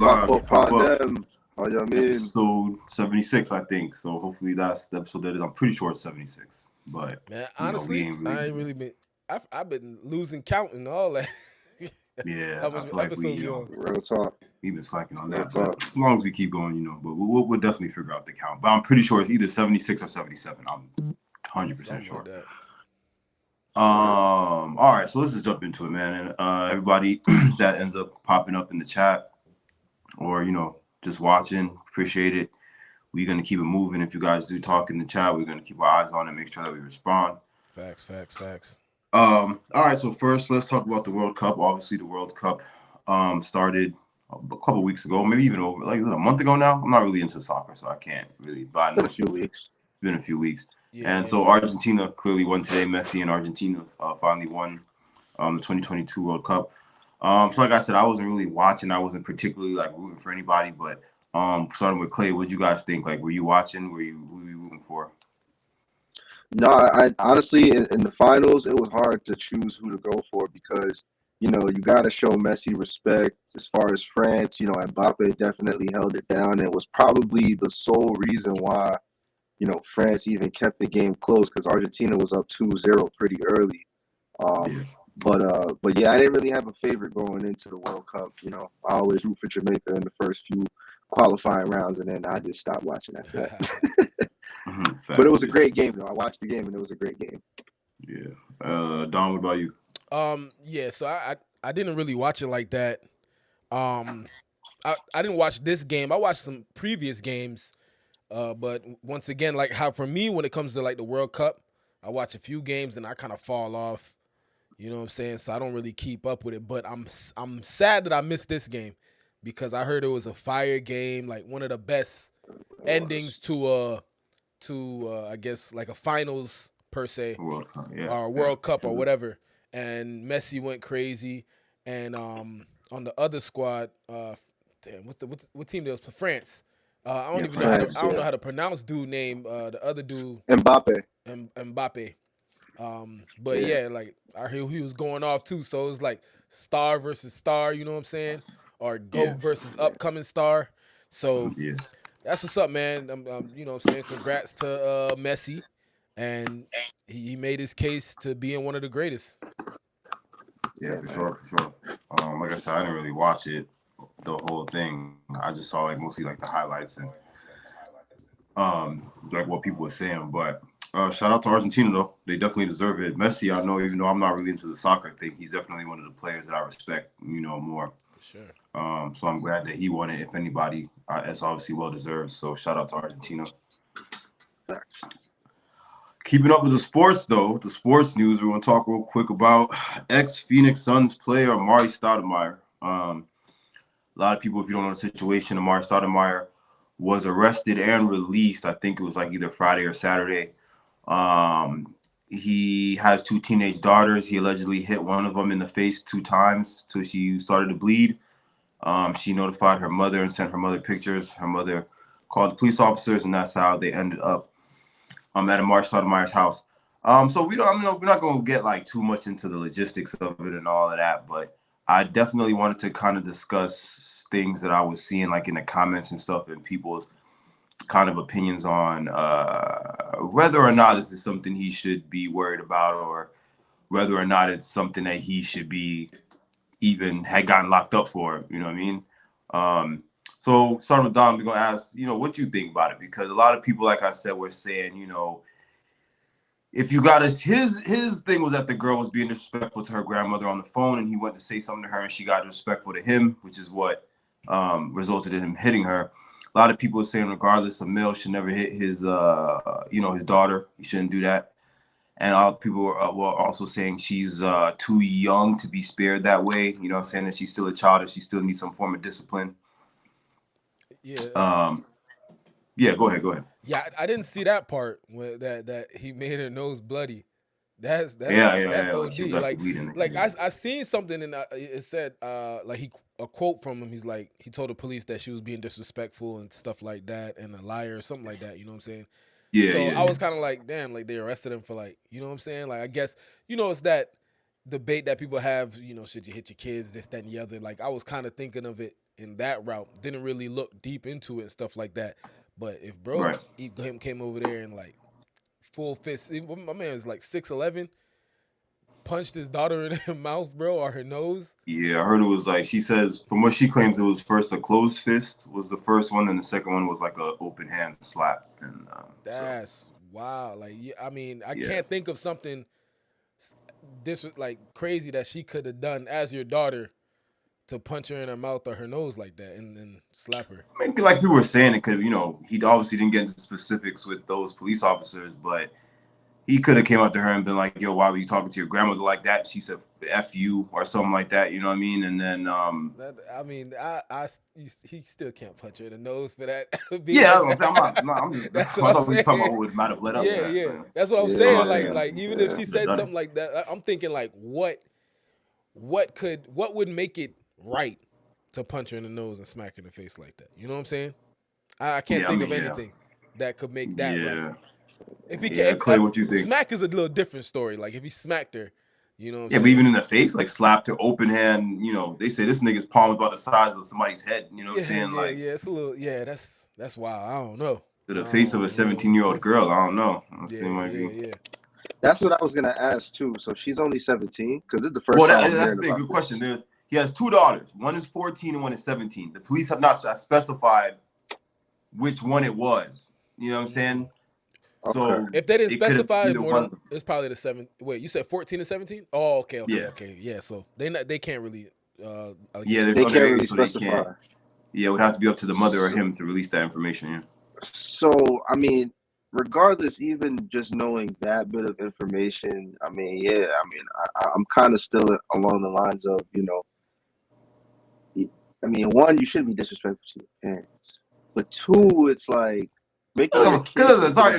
live. Pop up. them. Oh, you know what I mean? Episode 76, I think. So hopefully that's the episode that is. I'm pretty sure it's 76. But Man, we honestly, ain't I really. ain't really been. I've been losing count and all that. Yeah, How I much feel like episodes we, you on? Real talk. we've been slacking on Real that. But talk. as long as we keep going, but we'll definitely figure out the count. But I'm pretty sure it's either 76 or 77. I'm 100% Something sure. like that. All right, so let's just jump into it, man. And everybody that ends up popping up in the chat or just watching, appreciate it. We're gonna keep it moving. If you guys do talk in the chat, we're gonna keep our eyes on it, make sure that we respond. Facts. All right, so first let's talk about the World Cup. Obviously, the World Cup started a couple weeks ago, maybe even over. Like, is it a month ago now? I'm not really into soccer, so I can't really. But I know Been a few weeks. it's been a few weeks. Yeah. And so Argentina clearly won today. Messi and Argentina finally won the 2022 World Cup. So like I said, I wasn't really watching. I wasn't particularly like rooting for anybody. But starting with Clay, what did you guys think? Like, were you watching? Who were you rooting for? No, I honestly, in the finals, it was hard to choose who to go for because, you got to show Messi respect. As far as France, Mbappe definitely held it down and was probably the sole reason why, France even kept the game close because Argentina was up 2-0 pretty early. Yeah. But yeah, I didn't really have a favorite going into the World Cup. I always root for Jamaica in the first few qualifying rounds, and then I just stopped watching after that. But it was a great game, though. I watched the game, and it was a great game. Yeah. Don, what about you? Yeah. So I didn't really watch it like that. I didn't watch this game. I watched some previous games. But once again, like how for me when it comes to like the World Cup, I watch a few games and I kind of fall off. You know what I'm saying? So I don't really keep up with it. But I'm sad that I missed this game because I heard it was a fire game, like one of the best endings to I guess like a finals per se, World Cup, or World Cup or whatever. And Messi went crazy, and on the other squad, damn, what team there was? France. I don't even know France, I don't know how to pronounce dude name. The other dude, Mbappe. Mbappe. But yeah, like I hear he was going off too. So it was like star versus star. You know what I'm saying? Or GOAT versus upcoming star. So yeah. that's what's up, man. You know what I'm saying? Congrats to Messi. And he made his case to being one of the greatest. Yeah, for sure. Like I said, I didn't really watch it, the whole thing. I just saw like mostly like the highlights and like what people were saying. But shout out to Argentina though. They definitely deserve it. Messi, I know, even though I'm not really into the soccer thing, he's definitely one of the players that I respect, more. For sure. So I'm glad that he won it. If anybody, it's obviously well deserved. So shout out to Argentina. Facts. Keeping up with the sports, though, the sports news, we're going to talk real quick about ex-Phoenix Suns player Amare Stoudamire. A lot of people, if you don't know the situation, Amare Stoudamire was arrested and released. I think it was like either Friday or Saturday. He has 2 teenage daughters. He allegedly hit one of them in the face 2 times till she started to bleed. She notified her mother and sent her mother pictures. Her mother called the police officers, and that's how they ended up at Amare Stoudamire's house. So we're not going to get like too much into the logistics of it and all of that, but I definitely wanted to kind of discuss things that I was seeing like in the comments and stuff and people's kind of opinions on whether or not this is something he should be worried about or whether or not it's something that he should be even had gotten locked up for, you know what I mean? So starting with Dom, we're going to ask, what you think about it? Because a lot of people, like I said, were saying, if you got his thing was that the girl was being disrespectful to her grandmother on the phone and he went to say something to her and she got disrespectful to him, which is what resulted in him hitting her. A lot of people are saying regardless, a male should never hit his, his daughter. He shouldn't do that. And a lot of people were also saying she's too young to be spared that way. You know what I'm saying? That she's still a child and she still needs some form of discipline. Yeah. Yeah, go ahead. Yeah, I didn't see that part where that he made her nose bloody. That's OD. Like I seen something and it said like a quote from him. He's like he told the police that she was being disrespectful and stuff like that and a liar or something like that. You know what I'm saying? Yeah. So yeah, I was kind of like, damn, like they arrested him for like, you know what I'm saying? Like I guess it's that debate that people have. Should you hit your kids? This, that, and the other. Like I was kind of thinking of it in that route. Didn't really look deep into it and stuff like that. But if bro Right. came over there and like full fist, my man is like 6'11", punched his daughter in her mouth, bro, or her nose. Yeah, I heard it was like, she says, from what she claims, it was first a closed fist was the first one, and the second one was like a open hand slap. And That's wow. Like, yeah, I mean, I Yeah. can't think of something this like crazy that she could have done as your daughter to punch her in her mouth or her nose like that and then slap her. Maybe like people were saying, it could, he obviously didn't get into specifics with those police officers, but he could have came up to her and been like, yo, why were you talking to your grandmother like that? She said, F you, or something like that, you know what I mean? And then, he still can't punch her in the nose for that. yeah, like I'm just, I thought we were talking about what might have led up to that. Yeah. That's what I'm Yeah, saying. yeah, Like even if she said something like that, I'm thinking like, what would make it right to punch her in the nose and smack her in the face like that? You know what I'm saying? I can't think of anything that could make that right. If he can't, Clay, what you think? Smack is a little different story. Like if he smacked her, you know what I'm Yeah, saying? but even in the face, like slapped her open hand, they say this nigga's palm is about the size of somebody's head. You know what I'm saying? Like, it's a little, that's wild. I don't know. to the face of a 17-year-old girl, I don't know. Yeah. That's what I was gonna ask too. So she's only 17 because it's the first time I'm that's hearing the thing. about Good this. question. He has two daughters. One is 14 and one is 17. The police have not specified which one it was. You know what I'm saying? Okay. So if they didn't specify, it's probably the 7. Wait, you said 14 and 17? Oh, okay. Yeah. So they can't really. Yeah, they can't really so they specify. can't. Yeah, it would have to be up to the mother or him to release that information. Yeah. So I mean, regardless, even just knowing that bit of information, I'm kind of still along the lines of, one, you shouldn't be disrespectful to your parents, but two, it's like making your kid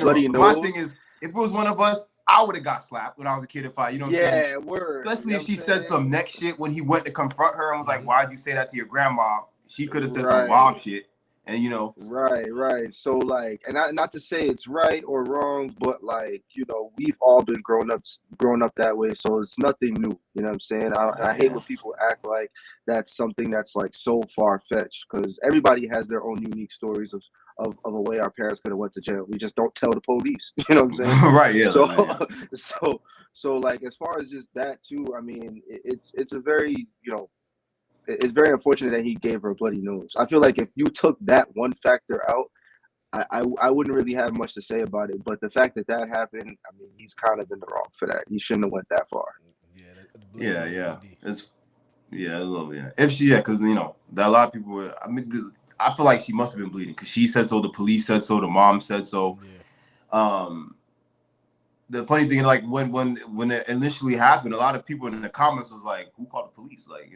bloody nose. My thing is, if it was one of us, I would have got slapped when I was a kid. If I, what I'm saying? Word. Especially if she said some next shit when he went to confront her and was like, "Why'd you say that to your grandma?" She could have said some wild shit, and Right. So like, and not to say it's right or wrong, but like, we've all been grown up that way, so it's nothing new. You know what I'm saying? I hate when people act like that's something that's like so far fetched, because everybody has their own unique stories of a way our parents could have went to jail. We just don't tell the police. You know what I'm saying? Right. Yeah. So like, as far as just that too, I mean, it's a very, it's very unfortunate that he gave her a bloody nose. I feel like if you took that one factor out, I wouldn't really have much to say about it. But the fact that happened, I mean, he's kind of in the wrong for that. He shouldn't have went that far. Yeah. It's a little, yeah. If she, because that a lot of people were. I mean, I feel like she must have been bleeding because she said so. The police said so. The mom said so. Yeah. The funny thing, like when it initially happened, a lot of people in the comments was like, "Who called the police?" Like,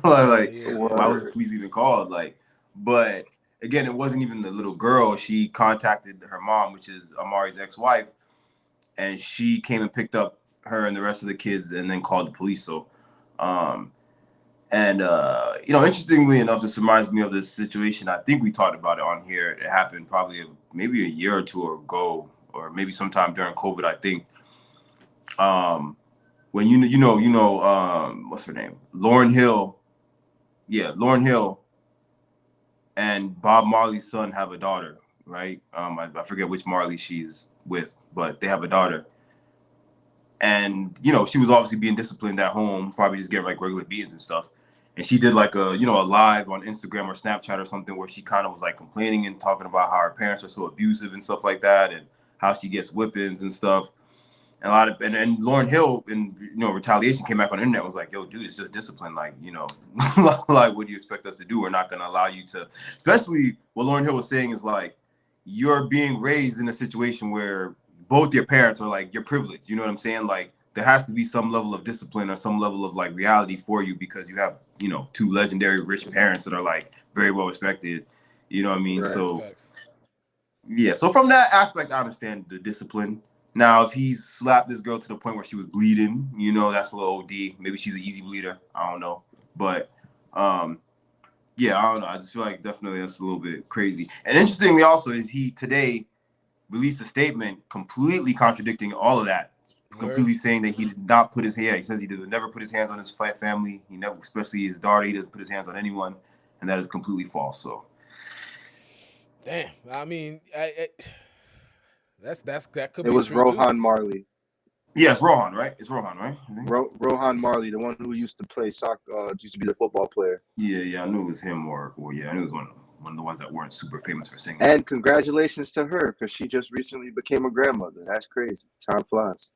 why was the police even called? Like, but again, it wasn't even the little girl. She contacted her mom, which is Amare's ex-wife, and she came and picked up her and the rest of the kids, and then called the police. So, interestingly enough, this reminds me of this situation. I think we talked about it on here. It happened probably maybe a year or two ago, or maybe sometime during COVID, I think. When what's her name? Lauryn Hill. Yeah, Lauryn Hill and Bob Marley's son have a daughter, right? I forget which Marley she's with, but they have a daughter. And, she was obviously being disciplined at home, probably just getting like regular beatings and stuff. And she did like a live on Instagram or Snapchat or something where she kind of was like complaining and talking about how her parents are so abusive and stuff like that, and how she gets whippings and stuff. And and Lauryn Hill in retaliation came back on the internet and was like, "Yo, dude, it's just discipline. Like, like what do you expect us to do? We're not gonna allow you to." Especially what Lauryn Hill was saying is like, you're being raised in a situation where both your parents are like, you're privileged. You know what I'm saying? Like, there has to be some level of discipline or some level of like reality for you because you have two legendary rich parents that are like very well respected. You know what I mean? Right. So yeah. So from that aspect, I understand the discipline. Now, if he slapped this girl to the point where she was bleeding, that's a little OD. Maybe she's an easy bleeder. I don't know. But, yeah, I don't know. I just feel like definitely that's a little bit crazy. And interestingly also is he today released a statement completely contradicting all of that. Completely saying that he did not put his hand. He says he would never put his hands on his family. He never, especially his daughter, he doesn't put his hands on anyone. and that is completely false. So Damn. I mean, that could It be was true too. Rohan Marley. yeah, it's Rohan, right? It's Rohan, right? I think. Rohan Marley, the one who used to play soccer, used to be the football player. Yeah, I knew it was him, or yeah, I knew it was one of the ones that weren't super famous for singing. And congratulations to her, because she just recently became a grandmother. That's crazy. Time flies.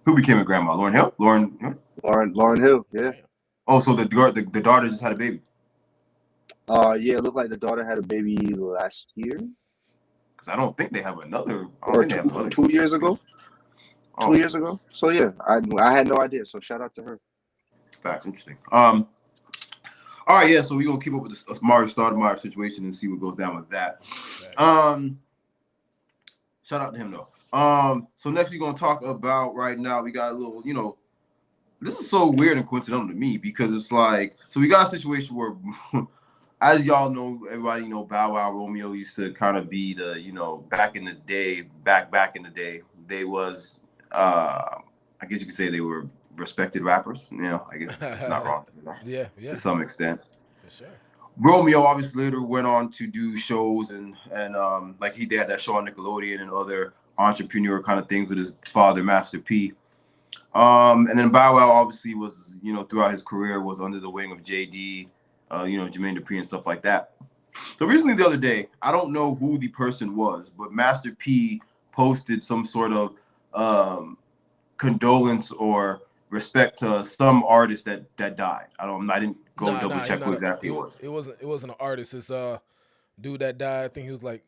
Who became a grandma? Lauren Hill? Lauren Hill, yeah. Damn. Oh, so the daughter just had a baby. Yeah, it looked like the daughter had a baby last year. Because I don't think they have another. Or 2 years ago. Oh, 2 years ago. So yeah, I had no idea. So shout out to her. Facts, interesting. All right, yeah. So we're gonna keep up with this Amare Stoudamire situation and see what goes down with that. Shout out to him though. So next we're gonna talk about right now. We got a little, this is so weird and coincidental to me because it's like, so we got a situation where, as y'all know, everybody Bow Wow, Romeo used to kind of be the, back in the day, they was, I guess you could say they were respected rappers. I guess it's not wrong. Yeah. To some extent. For sure. Romeo obviously later went on to do shows and like he did that show on Nickelodeon and other entrepreneur kind of things with his father, Master P. And then Bow Wow obviously was, throughout his career was under the wing of JD, Jermaine Dupri and stuff like that. So recently the other day, I don't know who the person was, but Master P posted some sort of condolence or respect to some artist that died. I didn't go double check who exactly it was. It wasn't an artist. It's dude that died. I think he was like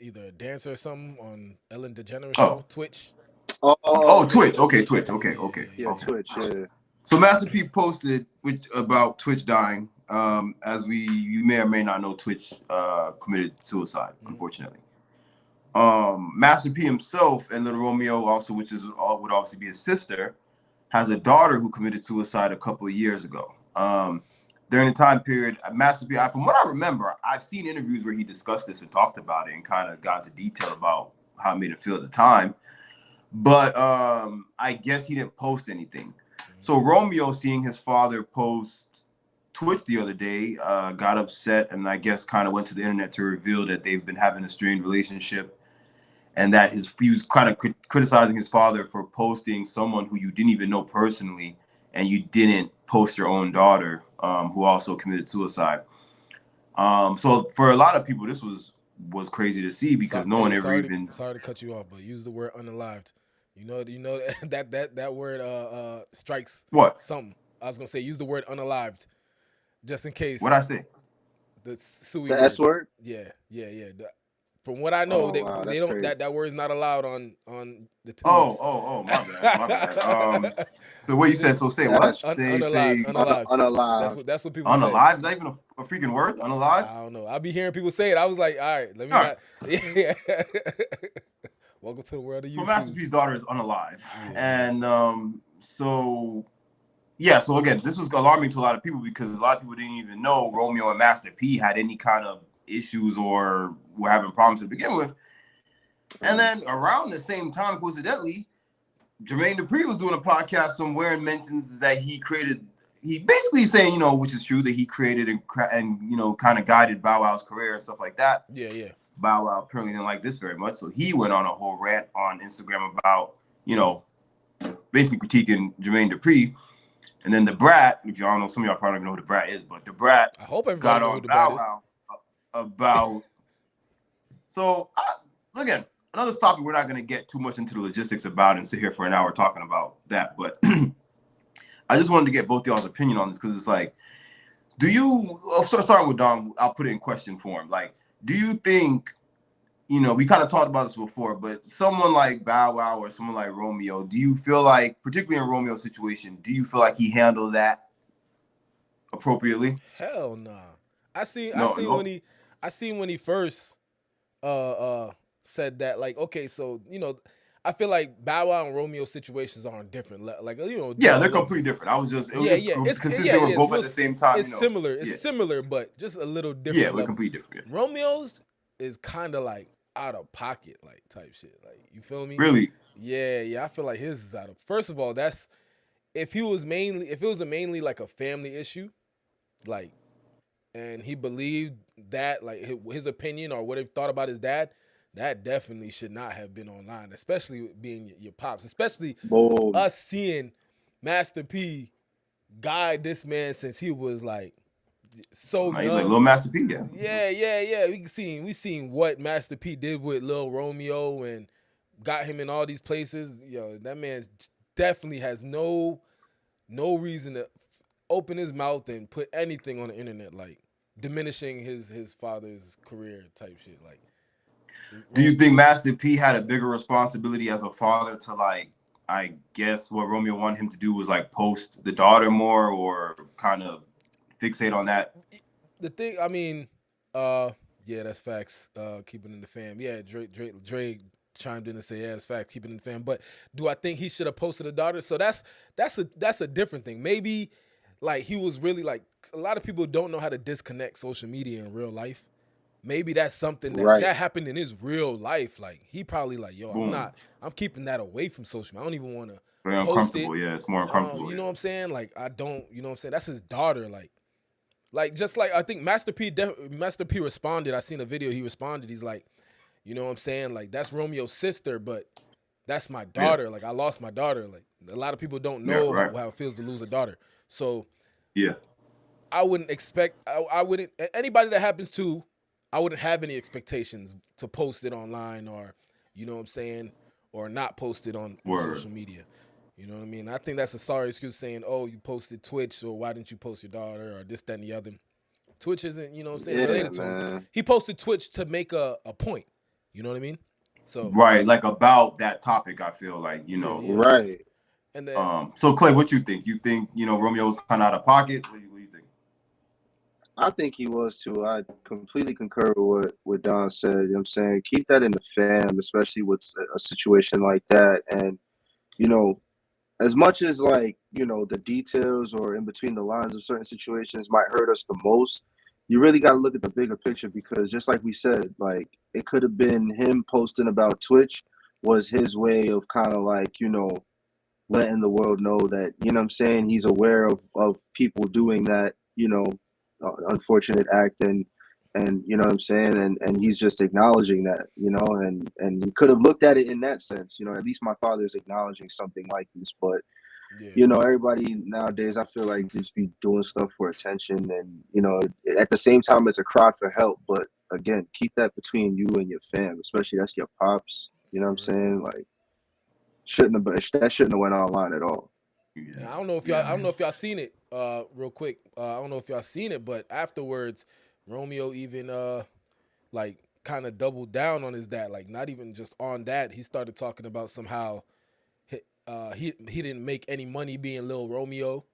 either a dancer or something on Ellen DeGeneres show, Twitch. Oh, Twitch. Okay, Twitch. Okay. Yeah, Twitch. Yeah. So Master P posted about Twitch dying. As you may or may not know, Twitch committed suicide, unfortunately. Master P himself and Little Romeo also, which would obviously be his sister, has a daughter who committed suicide a couple of years ago. During the time period, Master P, from what I remember, I've seen interviews where he discussed this and talked about it and kind of got into detail about how it made him feel at the time. But I guess he didn't post anything. So Romeo, seeing his father post Twitch the other day, got upset and I guess kind of went to the internet to reveal that they've been having a strained relationship and that he was kind of criticizing his father for posting someone who you didn't even know personally and you didn't post your own daughter who also committed suicide. So for a lot of people, this was crazy to see because no one ever even... Sorry to cut you off, but use the word unalived. You know that word strikes something. I was gonna say use the word unalived, just in case. What'd I say? The S word. Yeah. From what I know, they don't crazy. that word is not allowed on the tubes. Oh, my bad. So what you said? So say what? Unalived. That's what people say. Unalive? Is that even a freaking word? Unalive? I don't know. I be hearing people say it. I was like, all right, let me not. Yeah. Welcome to the world of YouTube. So Master P's daughter is unalive, and so again, this was alarming to a lot of people because a lot of people didn't even know Romeo and Master P had any kind of issues or were having problems to begin with. And then around the same time, coincidentally, Jermaine Dupri was doing a podcast somewhere and mentions that he basically saying, which is true, that he created and kind of guided Bow Wow's career and stuff like that. Yeah. Bow Wow apparently didn't like this very much, so he went on a whole rant on Instagram about, basically critiquing Jermaine Dupri. And then the Brat, if y'all know, some of y'all probably don't know who the Brat is, but the Brat I hope everybody got on Bow Wow about. So again, another topic we're not going to get too much into the logistics about and sit here for an hour talking about that, but I just wanted to get both y'all's opinion on this because it's like, starting with Dom, I'll put it in question form. Like, do you think, we kind of talked about this before, but someone like Bow Wow or someone like Romeo, do you feel like, particularly in Romeo's situation, do you feel like he handled that appropriately? Hell nah. I seen when he first said that, like, okay, so I feel like Bow Wow and Romeo situations aren't different. Like, yeah, they're completely different. I was just because they were both at the same time. It's similar. It's similar, but just a little different. Yeah, we're completely different. Yeah. Romeo's is kind of like out of pocket, like type shit. Like, you feel me? Really? Yeah. I feel like his is out of. First of all, if it was mainly like a family issue, like and he believed that, like his opinion or what he thought about his dad, that definitely should not have been online, especially being your pops, especially Boom. us seeing Master P guide this man since he was like so Like, he's like young. Little Master P, yeah. Yeah. We seen what Master P did with Lil Romeo and got him in all these places. Yo, that man definitely has no reason to open his mouth and put anything on the internet, like diminishing his father's career type shit. Like, Do you think Master P had a bigger responsibility as a father to, like, I guess what Romeo wanted him to do was like post the daughter more, or kind of fixate on that? the thing, I mean, yeah, that's facts. Keeping in the fam. Yeah, Drake chimed in and said, yeah, it's facts, keeping in the fam. But do I think he should have posted a daughter? So that's a different thing. Maybe like he was really like, a lot of people don't know how to disconnect social media in real life. Maybe that's something that happened in his real life. Like he probably like, yo, Boom. I'm keeping that away from social media. I don't even want to Very post uncomfortable. it. Yeah, it's more uncomfortable. You know what I'm saying? Like I don't, you know what I'm saying? That's his daughter. Like just like I think Master P responded. I seen a video. He responded. He's like, you know what I'm saying? Like that's Romeo's sister, but that's my daughter. Like I lost my daughter. Like a lot of people don't know how it feels to lose a daughter. So Yeah. I wouldn't expect. I wouldn't, anybody that happens to. I wouldn't have any expectations to post it online, or, you know what I'm saying, or not post it on social media. You know what I mean? I think that's a sorry excuse saying, oh, you posted Twitch, so why didn't you post your daughter, or this, that, and the other. Twitch isn't, you know what I'm saying, related to him. He posted Twitch to make a point. You know what I mean? So right, like about that topic, I feel like, you know. Yeah. Right. And then so Clay, what you think? You think, you know, Romeo was kind of out of pocket? What do you think? I think he was too. I completely concur with what Don said. You know what I'm saying? Keep that in the fam, especially with a situation like that. And, you know, as much as like, you know, the details or in between the lines of certain situations might hurt us the most, you really got to look at the bigger picture, because just like we said, like it could have been him posting about Twitch was his way of kind of like, you know, letting the world know that, you know what I'm saying, he's aware of people doing that, you know, unfortunate act, and you know what I'm saying, and he's just acknowledging that, you know, and you could have looked at it in that sense, you know, at least my father's acknowledging something like this. But you know, everybody nowadays, I feel like just be doing stuff for attention, and you know, at the same time it's a cry for help, but again, keep that between you and your fam, especially that's your pops, you know what I'm saying, like that shouldn't have went online at all. I don't know if y'all seen it. Real quick. I don't know if y'all seen it, but afterwards, Romeo even like kind of doubled down on his dad. Like not even just on that. He started talking about somehow he didn't make any money being Lil Romeo.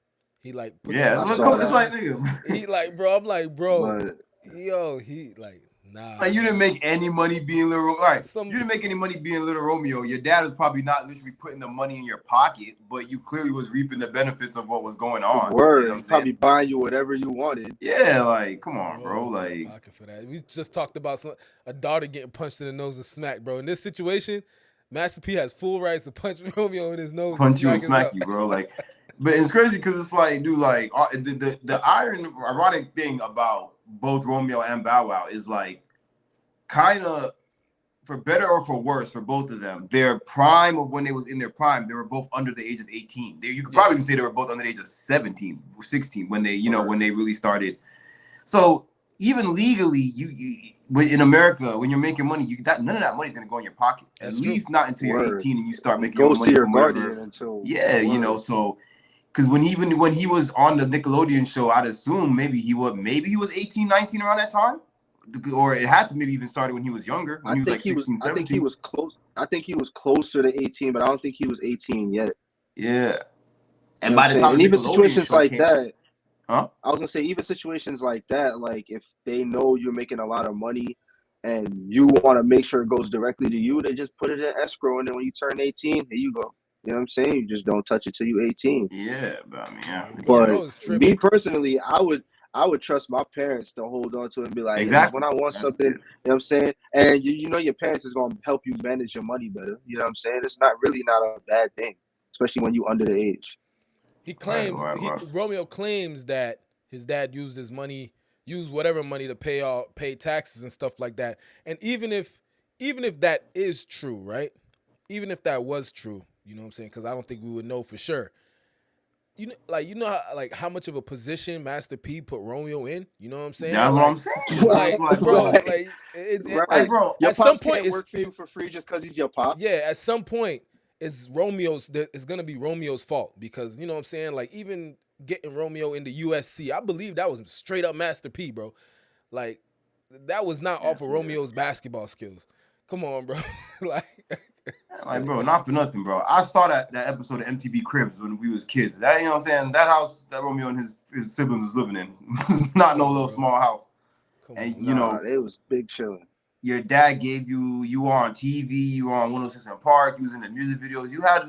He like put it's like nigga. He like, bro. I'm like, bro. But, yo, he like. Nah, like you didn't make any money being Little Romeo. All right, you didn't make any money being Little Romeo. Your dad was probably not literally putting the money in your pocket, but you clearly was reaping the benefits of what was going on. Word, you know probably buying you whatever you wanted. Yeah, like come on, bro. Like pocket for that. We just talked about a daughter getting punched in the nose and smacked, bro. In this situation, Master P has full rights to punch Romeo in his nose, punch you and smack you, bro. Like, but it's crazy because it's like, dude, like the ironic thing about both Romeo and Bow Wow is like, kind of, for better or for worse, for both of them, their prime of when they was in their prime, they were both under the age of 18. You could probably even say they were both under the age of 17 or 16 when they, you know, when they really started. So even legally, you in America, when you're making money, none of that money is gonna go in your pocket. At least not until you're 18 and you start making your money from whatever. Until you know, so. Because when he was on the Nickelodeon show, I'd assume maybe he was 18, 19 around that time. Or it had to maybe even started when he was younger. When he was like 16, 17. I think he was close. I think he was closer to 18, but I don't think he was 18 yet. Yeah. And by the time, and even situations like that, I was gonna say, even situations like that, like if they know you're making a lot of money and you want to make sure it goes directly to you, they just put it in escrow, and then when you turn 18, here you go. You know what I'm saying? You just don't touch it till you're 18. Yeah, but I mean, yeah. But me personally, I would trust my parents to hold on to it and be like, exactly. When I want something, you know what I'm saying? And you know your parents is going to help you manage your money better. You know what I'm saying? It's not a bad thing, especially when you under the age. He claims, Romeo claims that his dad used his money, use whatever money to pay taxes and stuff like that. And even if that is true, right? Even if that was true, you know what I'm saying? Because I don't think we would know for sure. How much of a position Master P put Romeo in. You know what I'm saying? That's what I'm saying. Like, Like, bro, right. like it's Right. bro, Your at some pops point can't work for you for free just because he's your pops. yeah, at some point it's gonna be Romeo's fault because you know what I'm saying. Like even getting Romeo into USC, I believe that was straight up Master P, bro. Like that was not off of Romeo's basketball skills. Come on, bro. like, bro, not for nothing, bro. I saw that episode of MTV Cribs when we was kids. That, you know what I'm saying? That house that Romeo and his siblings was living in was not no little small house. And you know, it was big chilling. your dad gave you were on TV, you were on 106 in Park, you was in the music videos. You had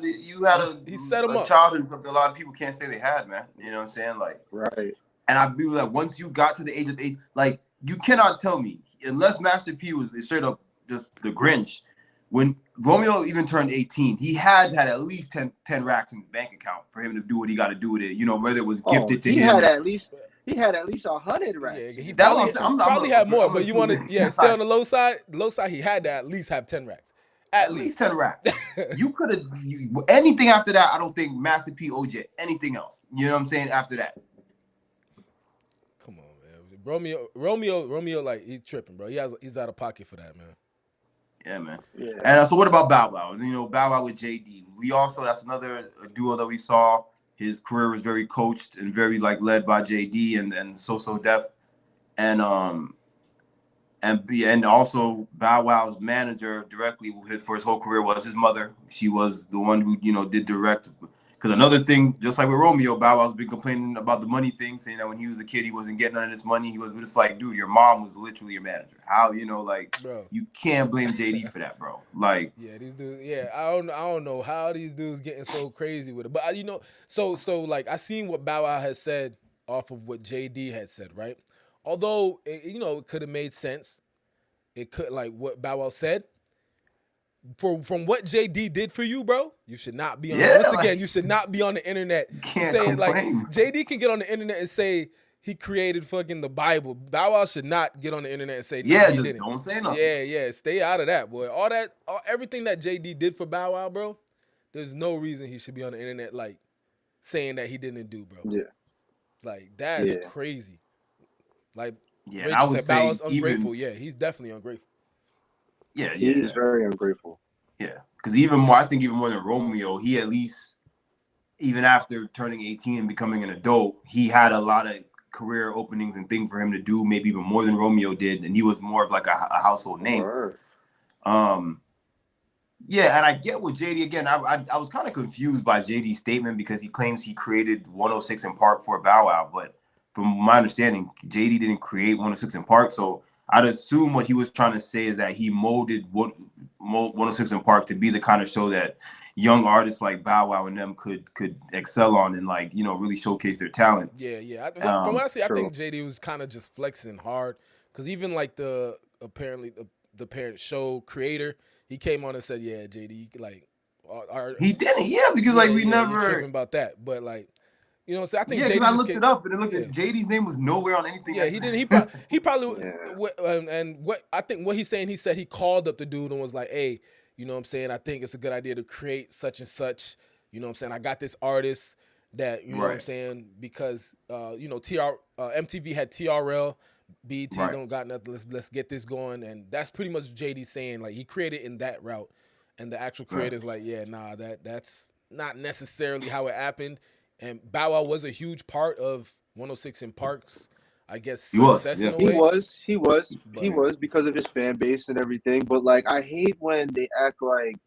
He set him a up. childhood and something a lot of people can't say they had, man. You know what I'm saying? Like, right. And I believe that once you got to the age of 8, like you cannot tell me unless Master P was straight up just the Grinch. When Romeo even turned 18, he had at least 10 racks in his bank account for him to do what he got to do with it. You know, whether it was gifted to him. He had at least 100 racks. Yeah, he probably had more, but you want to stay on the low side. Low side, he had to at least have 10 racks. At least 10 racks. You could have anything after that. I don't think Master P owed you anything else. You know what I'm saying? After that. Come on, man. Romeo, like he's tripping, bro. He's out of pocket for that, man. Yeah, man. Yeah. And so what about Bow Wow? You know, Bow Wow with JD. That's another duo that we saw. His career was very coached and very like led by JD and So Def. And also Bow Wow's manager directly for his whole career was his mother. She was the one who, you know, did direct. Because another thing, just like with Romeo, Bow Wow's been complaining about the money thing, saying that when he was a kid, he wasn't getting none of this money. He was just like, dude, your mom was literally your manager. How, you know, like, bro, you can't blame JD for that, bro. Like, yeah, these dudes, I don't know how these dudes getting so crazy with it. But, you know, so like, I seen what Bow Wow has said off of what JD had said, right? Although, you know, it could have made sense. It could, like, what Bow Wow said. From what JD did for you, bro, you should not be on. You should not be on the internet saying like JD can get on the internet and say he created fucking the Bible. Bow Wow should not get on the internet and say he didn't. Don't say nothing. Yeah, stay out of that, boy. Everything that JD did for Bow Wow, bro, there's no reason he should be on the internet like saying that he didn't do, bro. Yeah, like that's crazy. Like I would said, say Bow Wow's ungrateful. Yeah, he's definitely ungrateful. Yeah, he is very ungrateful. Yeah, because even more than Romeo, he at least, even after turning 18 and becoming an adult, he had a lot of career openings and things for him to do, maybe even more than Romeo did, and he was more of like a household name. Right. Yeah, and I get with JD again. I was kind of confused by JD's statement because he claims he created 106 in Park for Bow Wow, but from my understanding, JD didn't create 106 in Park, so I'd assume what he was trying to say is that he molded 106 in Park to be the kind of show that young artists like Bow Wow and them could excel on and, like, you know, really showcase their talent. Yeah. From what I see, I think JD was kind of just flexing hard because even like the parent show creator, he came on and said, yeah, JD, like, he didn't, because like we never tripping about that, but like. You know what I'm saying? I think because I looked it up and it looked at JD's name was nowhere on anything. Yeah, he didn't. He probably and what I think what he's saying, he said he called up the dude and was like, hey, you know what I'm saying? I think it's a good idea to create such and such. You know what I'm saying? I got this artist that, you know what I'm saying? Because, you know, MTV had TRL, BET don't got nothing. Let's get this going. And that's pretty much JD saying, like, he created in that route. And the actual creator's like, yeah, nah, that's not necessarily how it happened. And Bow Wow was a huge part of 106 in Park's, I guess, success in a way. He was because of his fan base and everything. But, like, I hate when they act like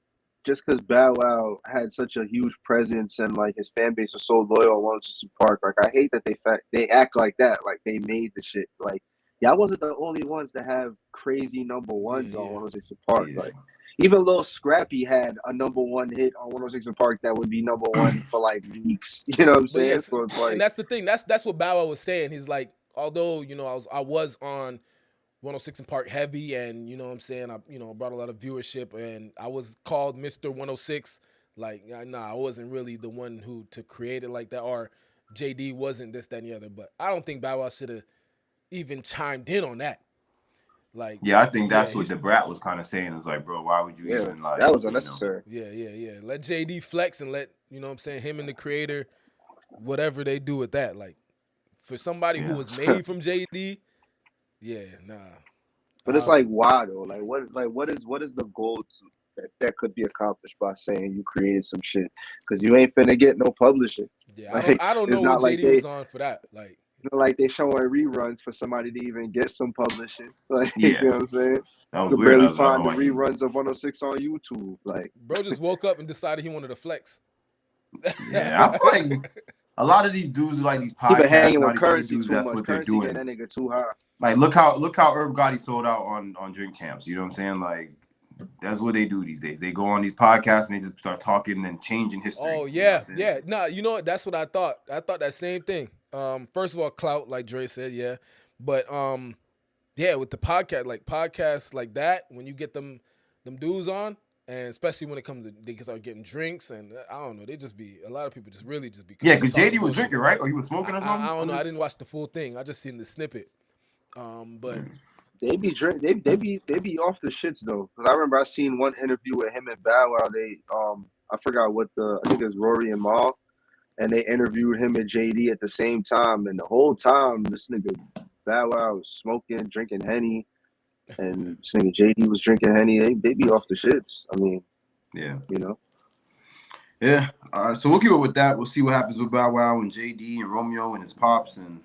just because Bow Wow had such a huge presence and, like, his fan base was so loyal on 106 in Park. Like, I hate that they act like that, like they made the shit. Like, y'all wasn't the only ones that have crazy number ones on 106 in Park. Like, even Lil Scrappy had a number one hit on 106 in Park that would be number one for like weeks. You know what I'm saying? Yes, so it's like, and that's the thing. That's what Bow Wow was saying. He's like, although, you know, I was on 106 in Park heavy, and, you know what I'm saying, I, you know, brought a lot of viewership, and I was called Mr. 106. Like, nah, I wasn't really the one who to create it like that, or JD wasn't this, that, and the other. But I don't think Bow Wow should have even chimed in on that. Like, Yeah, I think yeah, that's what the brat was kind of saying. Is like, bro, why would you Yeah, even like, that was you know? unnecessary. yeah. Let JD flex and let what I'm saying, him and the creator, whatever they do with that. Like, for somebody who Yeah. was made from JD, yeah, nah. But it's like, why though? Like, what is the goal that could be accomplished by saying you created some shit? Because you ain't finna get no publishing. Yeah, Like, I don't it's know what not like JD they was on for that. Like, showing reruns for somebody to even get some publishing. Like, you Yeah, know what I'm saying? that was You could weird. I barely was like, find oh, the I ain't. reruns of 106 on YouTube. Like, bro just woke up and decided he wanted to flex. Yeah, I feel like a lot of these dudes who like these he been podcasts hanging now, with these other Currency dudes, too that's much. what they're Currency getting doing. that nigga too high. Like, look how Irv Gotti sold out on Drink Champs. You know what I'm saying? Like, that's what they do these days. They go on these podcasts and they just start talking and changing history. Oh You know what yeah, I'm saying? yeah. Nah, you know what? That's what I thought. I thought that same thing. First of all, clout, like Dre said, yeah. But yeah, with the podcast, like podcasts like that, when you get them dudes on, and especially when it comes to they start getting drinks, and I don't know, they just be a lot of people just really just be Yeah, coming to because talk JD was bullshit. drinking, right? Or he was smoking or something? I don't know. I didn't watch the full thing. I just seen the snippet. But They be they be off the shits though. Cause I remember I seen one interview with him and Bow Wow. They I forgot what I think it was Rory and Mal, and they interviewed him and JD at the same time. And the whole time this nigga Bow Wow was smoking, drinking Henny, and this nigga JD was drinking Henny. They be off the shits. I mean, Yeah. you know. Yeah. All right. So we'll keep it with that. We'll see what happens with Bow Wow and JD and Romeo and his pops, and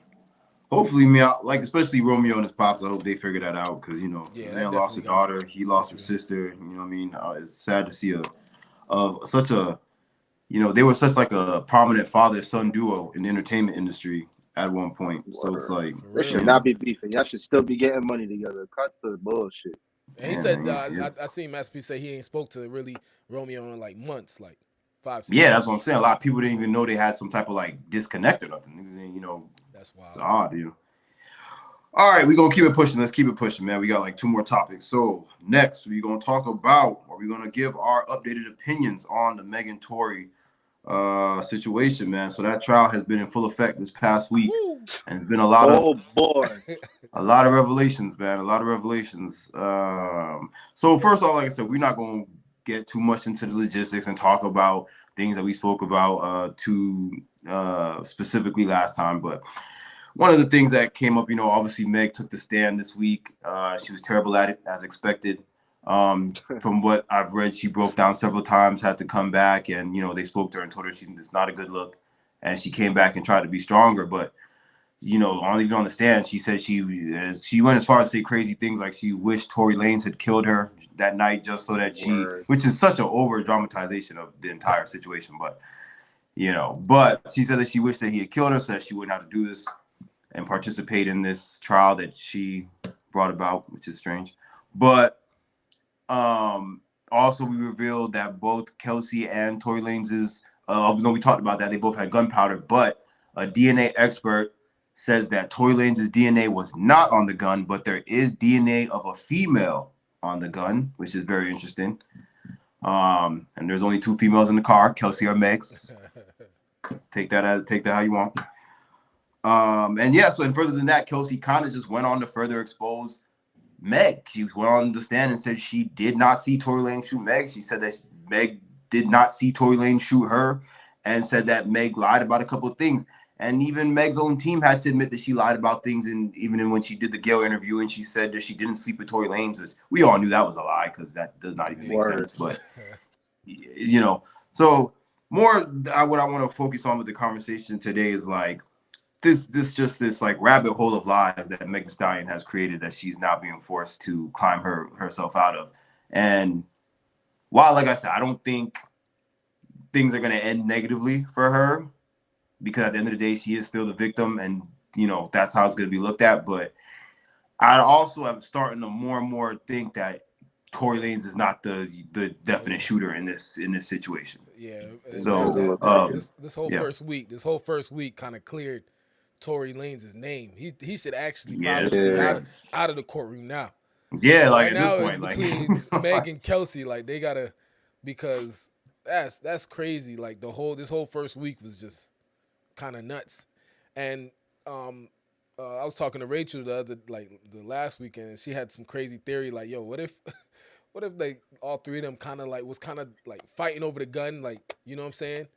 hopefully, like especially Romeo and his pops. I hope they figure that out because yeah, the that man lost a definitely got daughter, he lost a sister. You know what I mean? It's sad to see such a they were such like a prominent father son duo in the entertainment industry at one point. So it's like, for They real, should man. not be beefing. Y'all should still be getting money together. Cut the bullshit. And he man, said, yeah. I seen Master P say he ain't spoke to really Romeo in like months, like 5-6 Yeah, that's what I'm months. saying. A lot of people didn't even know they had some type of like disconnect or nothing. That's It's wild. odd, All right, we're gonna keep it pushing. Let's keep it pushing, man. We got like 2 more topics. So next we're gonna talk about, or we're gonna give our updated opinions on the Megan Tory situation, man. So that trial has been in full effect this past week, Woo. and it's been a lot of Oh boy. revelations, man. A lot of revelations. So first of all, like I said, we're not gonna get too much into the logistics and talk about things that we spoke about too specifically last time, but one of the things that came up, obviously Meg took the stand this week. She was terrible at it, as expected. From what I've read, she broke down several times, had to come back, and they spoke to her and told her it's not a good look, and she came back and tried to be stronger. But even on the stand, she said she went as far as to say crazy things like she wished Tory Lanez had killed her that night just so that which is such an over dramatization of the entire situation. But but she said that she wished that he had killed her so that she wouldn't have to do this and participate in this trial that she brought about, which is strange. But also we revealed that both Kelsey and Tory Lanez's, we talked about that, they both had gunpowder, but a DNA expert says that Tory Lanez's DNA was not on the gun, but there is DNA of a female on the gun, which is very interesting. And there's only 2 females in the car, Kelsey or Megs. Take that how you want. And yeah, so and further than that, Kelsey kind of just went on to further expose Meg. She went on the stand and said she did not see Tory Lanez shoot Meg. She said that Meg did not see Tory Lanez shoot her, and said that Meg lied about a couple of things. And even Meg's own team had to admit that she lied about things, and even when she did the Gayle interview and she said that she didn't sleep with Tory Lanez, which we all knew that was a lie because that does not even make sense. But so more what I want to focus on with the conversation today is like this like rabbit hole of lies that Meg Thee Stallion has created that she's now being forced to climb herself out of. And while, like I said, I don't think things are going to end negatively for her, because at the end of the day, she is still the victim, and that's how it's going to be looked at. But I also am starting to more and more think that Tory Lanez is not the definite shooter in this situation. Yeah. So this whole first week kind of cleared Tory Lanez's name. He should actually probably be out of the courtroom now. Yeah, like Right at now this it's point, between like Meg and Kelsey. Like they gotta, because that's crazy. Like this whole first week was just kind of nuts. And I was talking to Rachel the last weekend, and she had some crazy theory like, yo, what if what if like all three of them kind of like fighting over the gun, like, you know what I'm saying?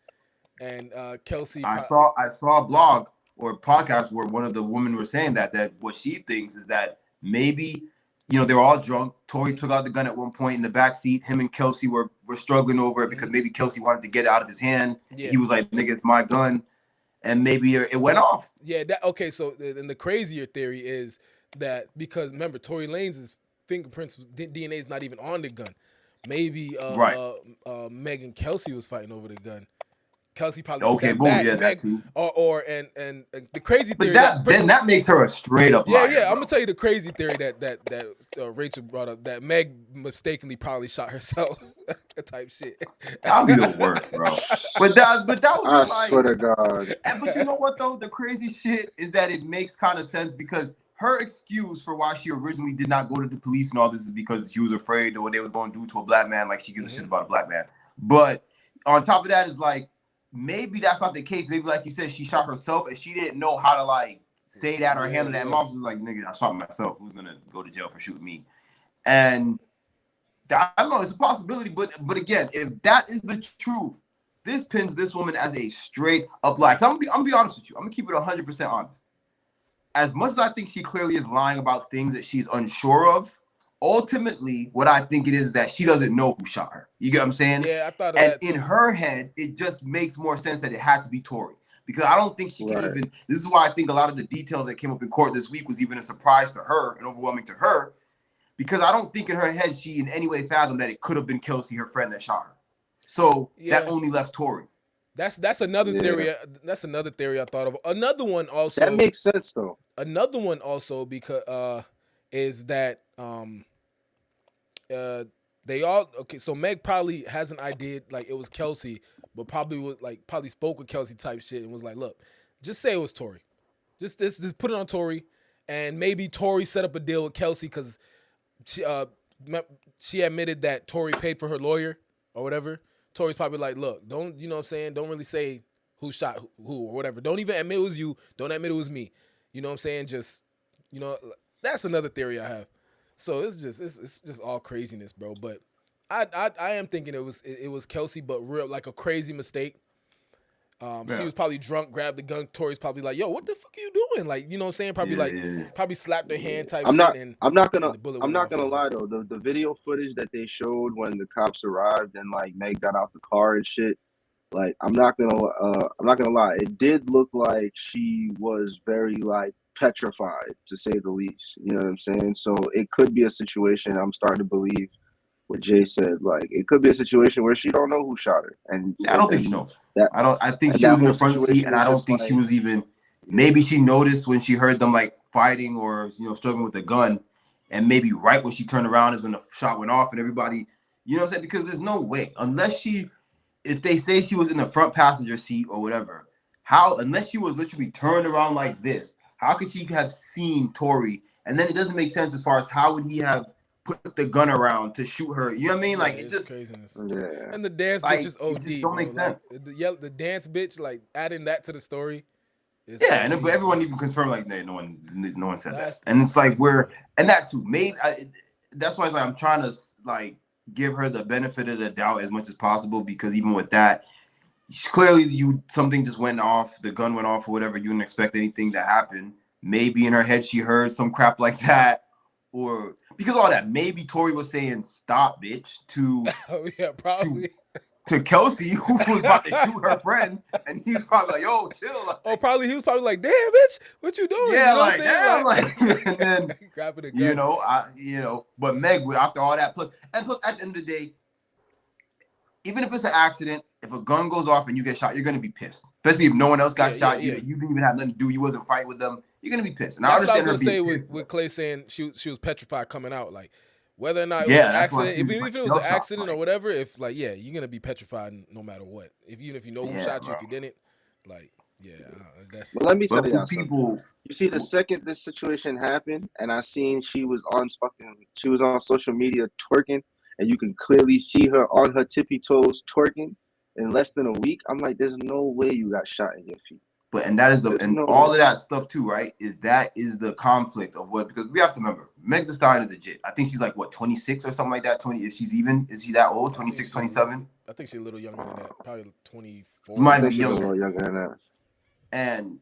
And Kelsey, I saw a blog or a podcast where one of the women were saying that what she thinks is that maybe, they were all drunk. Tory took out the gun at one point in the back seat. Him and Kelsey were struggling over it because maybe Kelsey wanted to get it out of his hand. Yeah. He was like, "Nigga, it's my gun," and maybe it went off. Yeah. Okay. So and the crazier theory is that because remember Tory Lanez's fingerprints, DNA is not even on the gun. Maybe Right. Meg and Kelsey was fighting over the gun. Kelsey probably Okay, boom, back, yeah, Meg, that too. And the crazy theory. But that makes her a straight up liar. Yeah. I'm gonna tell you the crazy theory that Rachel brought up, that Meg mistakenly probably shot herself, type shit. That'd be the worst, bro. But that would be I swear to God. But you know what though? The crazy shit is that it makes kind of sense because her excuse for why she originally did not go to the police and all this is because she was afraid of what they was going to do to a black man. Like she gives a shit about a black man. But on top of that is like, maybe that's not the case. Maybe like you said, she shot herself and she didn't know how to like say that or handle that. And mom was like, "Nigga, I shot myself. Who's gonna go to jail for shooting me?" And I don't know. It's a possibility, but again, if that is the truth, this pins this woman as a straight up lie. I'm gonna be honest with you. I'm gonna keep it 100% honest. As much as I think she clearly is lying about things that she's unsure of, ultimately, what I think it is that she doesn't know who shot her. You get what I'm saying? Yeah, I thought of and that in too. her head, it just makes more sense that it had to be Tory. Because I don't think she can even, this is why I think a lot of the details that came up in court this week was even a surprise to her and overwhelming to her. Because I don't think in her head she in any way fathomed that it could have been Kelsey, her friend, that shot her. So that only left Tory. That's another theory. That's another theory I thought of. Another one also. That makes sense though. Another one also because is that they all so Meg probably has an idea like it was Kelsey, but probably spoke with Kelsey type shit and was like, look, just say it was Tory. Just put it on Tory, and maybe Tory set up a deal with Kelsey because she admitted that Tory paid for her lawyer or whatever. Tory's probably like, look, don't, you know what I'm saying? Don't really say who shot who or whatever. Don't even admit it was you. Don't admit it was me. You know what I'm saying? Just, that's another theory I have. So it's just all craziness, bro. But I am thinking it was Kelsey, but real like a crazy mistake. She was probably drunk, grabbed the gun. Tory's probably like, yo, what the fuck are you doing? Like, you know what I'm saying? Probably slapped her hand type I'm not gonna lie though. The video footage that they showed when the cops arrived and like Meg got out the car and shit, like I'm not gonna lie. It did look like she was very like petrified, to say the least. You know what I'm saying? So it could be a situation. I'm starting to believe what Jay said. Like it could be a situation where she don't know who shot her, and I don't think she knows. I think she was in the front seat, and I don't think she was even. Maybe she noticed when she heard them like fighting or struggling with the gun, and maybe right when she turned around is when the shot went off, and everybody, you know what I'm saying? Because there's no way if they say she was in the front passenger seat or whatever, unless she was literally turned around like this, how could she have seen Tory? And then it doesn't make sense as far as how would he have put the gun around to shoot her? You know what I mean? Like it's just craziness. Yeah. And the dance bitch is OD. It just don't make sense. Like, the dance bitch, like adding that to the story. And everyone even confirmed like no one said that. And it's like and that too. Maybe that's why it's like I'm trying to like give her the benefit of the doubt as much as possible, because even with that, clearly something just went off, the gun went off or whatever. You didn't expect anything to happen. Maybe in her head she heard some crap like that, or because all that. Maybe Tory was saying "stop, bitch" to probably to Kelsey, who was about to shoot her friend, and he's probably like, "Yo, chill." Like, he was probably like, "Damn, bitch, what you doing?" Yeah, you know like damn, like and then grabbing a gun. But Meg, after all that, plus at the end of the day, even if it's an accident, if a gun goes off and you get shot, you're gonna be pissed. Especially if no one else got shot. You didn't even have nothing to do. You wasn't fighting with them. You're gonna be pissed. And that's what I was gonna say with Clay saying she was petrified coming out. Like whether or not it was an accident, even if it was an accident or whatever, if like you're gonna be petrified no matter what. Even if you know who shot you, if you didn't, like that's. But let me tell you something. You see, the second this situation happened, and I seen she was on social media twerking, and you can clearly see her on her tippy toes twerking in less than a week. I'm like, there's no way you got shot in your feet. But and that is the There's and no- all of that stuff too, right? Is the conflict of what, because we have to remember Meg Thee Stallion is legit. I think she's like what 26 or something like that. 20 if she's even, is she that old? 26, 27? I think she's a little younger than that. Probably 24. Might I think be she's a younger. little younger than that. And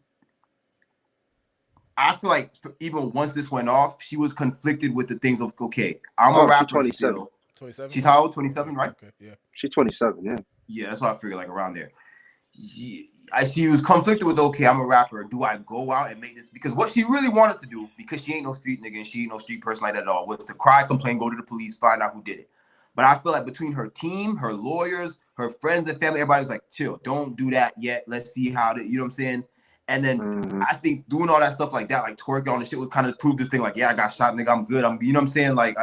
I feel like even once this went off, she was conflicted with the things of, okay, I'm a rapper 27. still. 27. She's how old? 27, right? Okay, yeah. She's 27. Yeah. Yeah, that's what I figured, like around there. She was conflicted with, okay, I'm a rapper. Do I go out and make this? Because what she really wanted to do, because she ain't no street nigga and she ain't no street person like that at all, was to cry, complain, go to the police, find out who did it. But I feel like between her team, her lawyers, her friends and family, everybody's like, chill, don't do that yet. Let's see how to, you know what I'm saying? And then I think doing all that stuff like that, like twerking on the shit, would kind of prove this thing like, yeah, I got shot, nigga, I'm good. You know what I'm saying? Like,